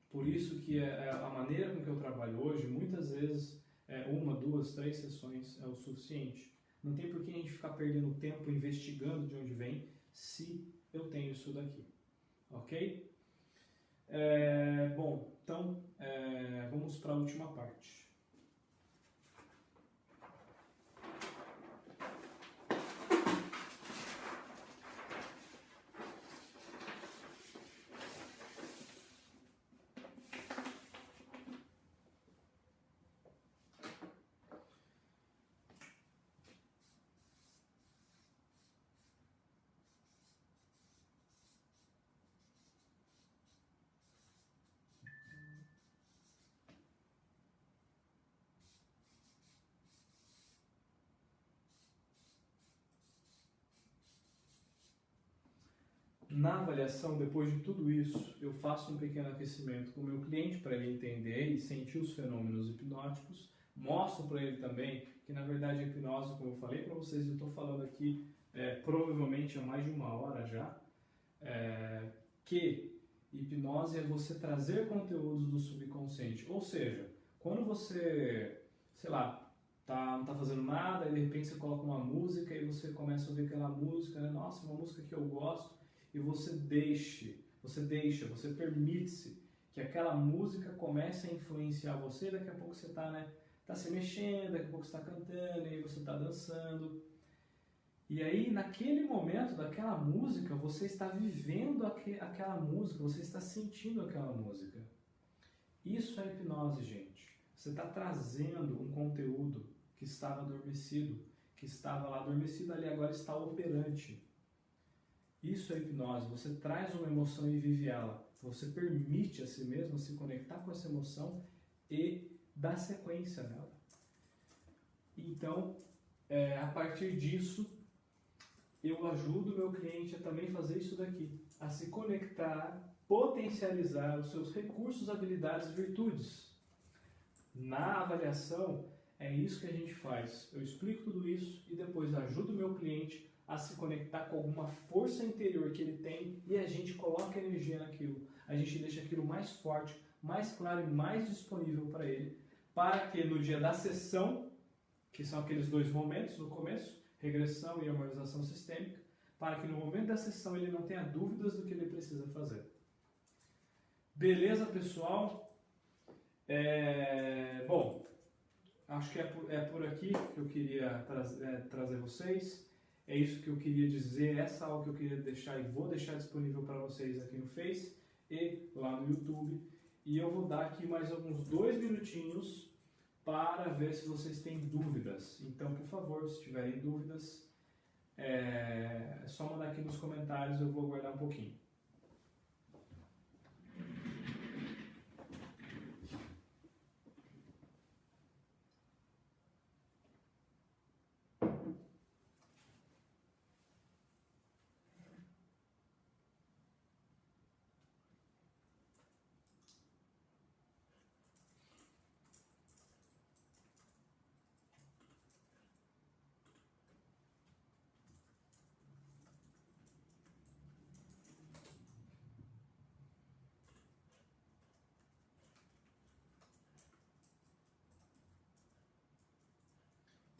Por isso que a maneira com que eu trabalho hoje, muitas vezes, uma, duas, três sessões é o suficiente. Não tem por que a gente ficar perdendo tempo investigando de onde vem, se eu tenho isso daqui. Ok? Bom, então vamos para a última parte. Na avaliação, depois de tudo isso, eu faço um pequeno aquecimento com o meu cliente para ele entender e sentir os fenômenos hipnóticos. Mostro para ele também que, na verdade, a hipnose, como eu falei para vocês, eu estou falando aqui provavelmente há mais de uma hora já, que hipnose é você trazer conteúdos do subconsciente. Ou seja, quando você, sei lá, não tá fazendo nada e de repente você coloca uma música e você começa a ouvir aquela música, né? Nossa, uma música que eu gosto. E você permite-se que aquela música comece a influenciar você, daqui a pouco você tá se mexendo, daqui a pouco você está cantando, e aí você está dançando. E aí, naquele momento daquela música, você está vivendo aquela música, você está sentindo aquela música. Isso é hipnose, gente. Você está trazendo um conteúdo que estava adormecido, que estava lá adormecido ali, agora está operante. Isso é hipnose, você traz uma emoção e vive ela. Você permite a si mesmo se conectar com essa emoção e dar sequência nela. Então, a partir disso, eu ajudo o meu cliente a também fazer isso daqui, a se conectar, potencializar os seus recursos, habilidades e virtudes. Na avaliação, é isso que a gente faz. Eu explico tudo isso e depois ajudo o meu cliente a se conectar com alguma força interior que ele tem e a gente coloca energia naquilo. A gente deixa aquilo mais forte, mais claro e mais disponível para ele, para que no dia da sessão, que são aqueles 2 momentos no começo, regressão e harmonização sistêmica, para que no momento da sessão ele não tenha dúvidas do que ele precisa fazer. Beleza, pessoal? Bom, acho que é por aqui que eu queria trazer vocês. É isso que eu queria dizer, essa aula que eu queria deixar e vou deixar disponível para vocês aqui no Face e lá no YouTube. E eu vou dar aqui mais alguns 2 minutinhos para ver se vocês têm dúvidas. Então, por favor, se tiverem dúvidas, é só mandar aqui nos comentários, eu vou aguardar um pouquinho.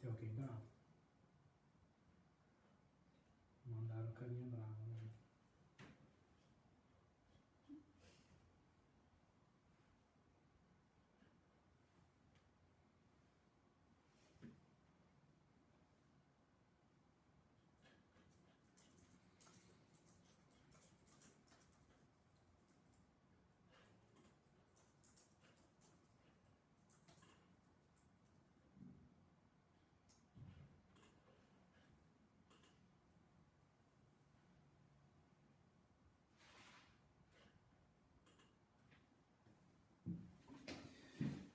Tem alguém bravo? Mandaram carinha brava, né?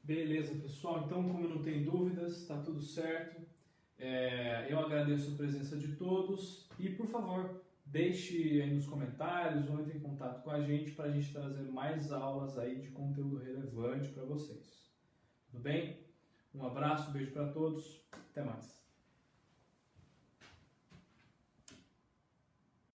Beleza, pessoal. Então, como não tem dúvidas, está tudo certo. Eu agradeço a presença de todos e, por favor, deixe aí nos comentários ou entre em contato com a gente para a gente trazer mais aulas aí de conteúdo relevante para vocês. Tudo bem? Um abraço, beijo para todos. Até mais.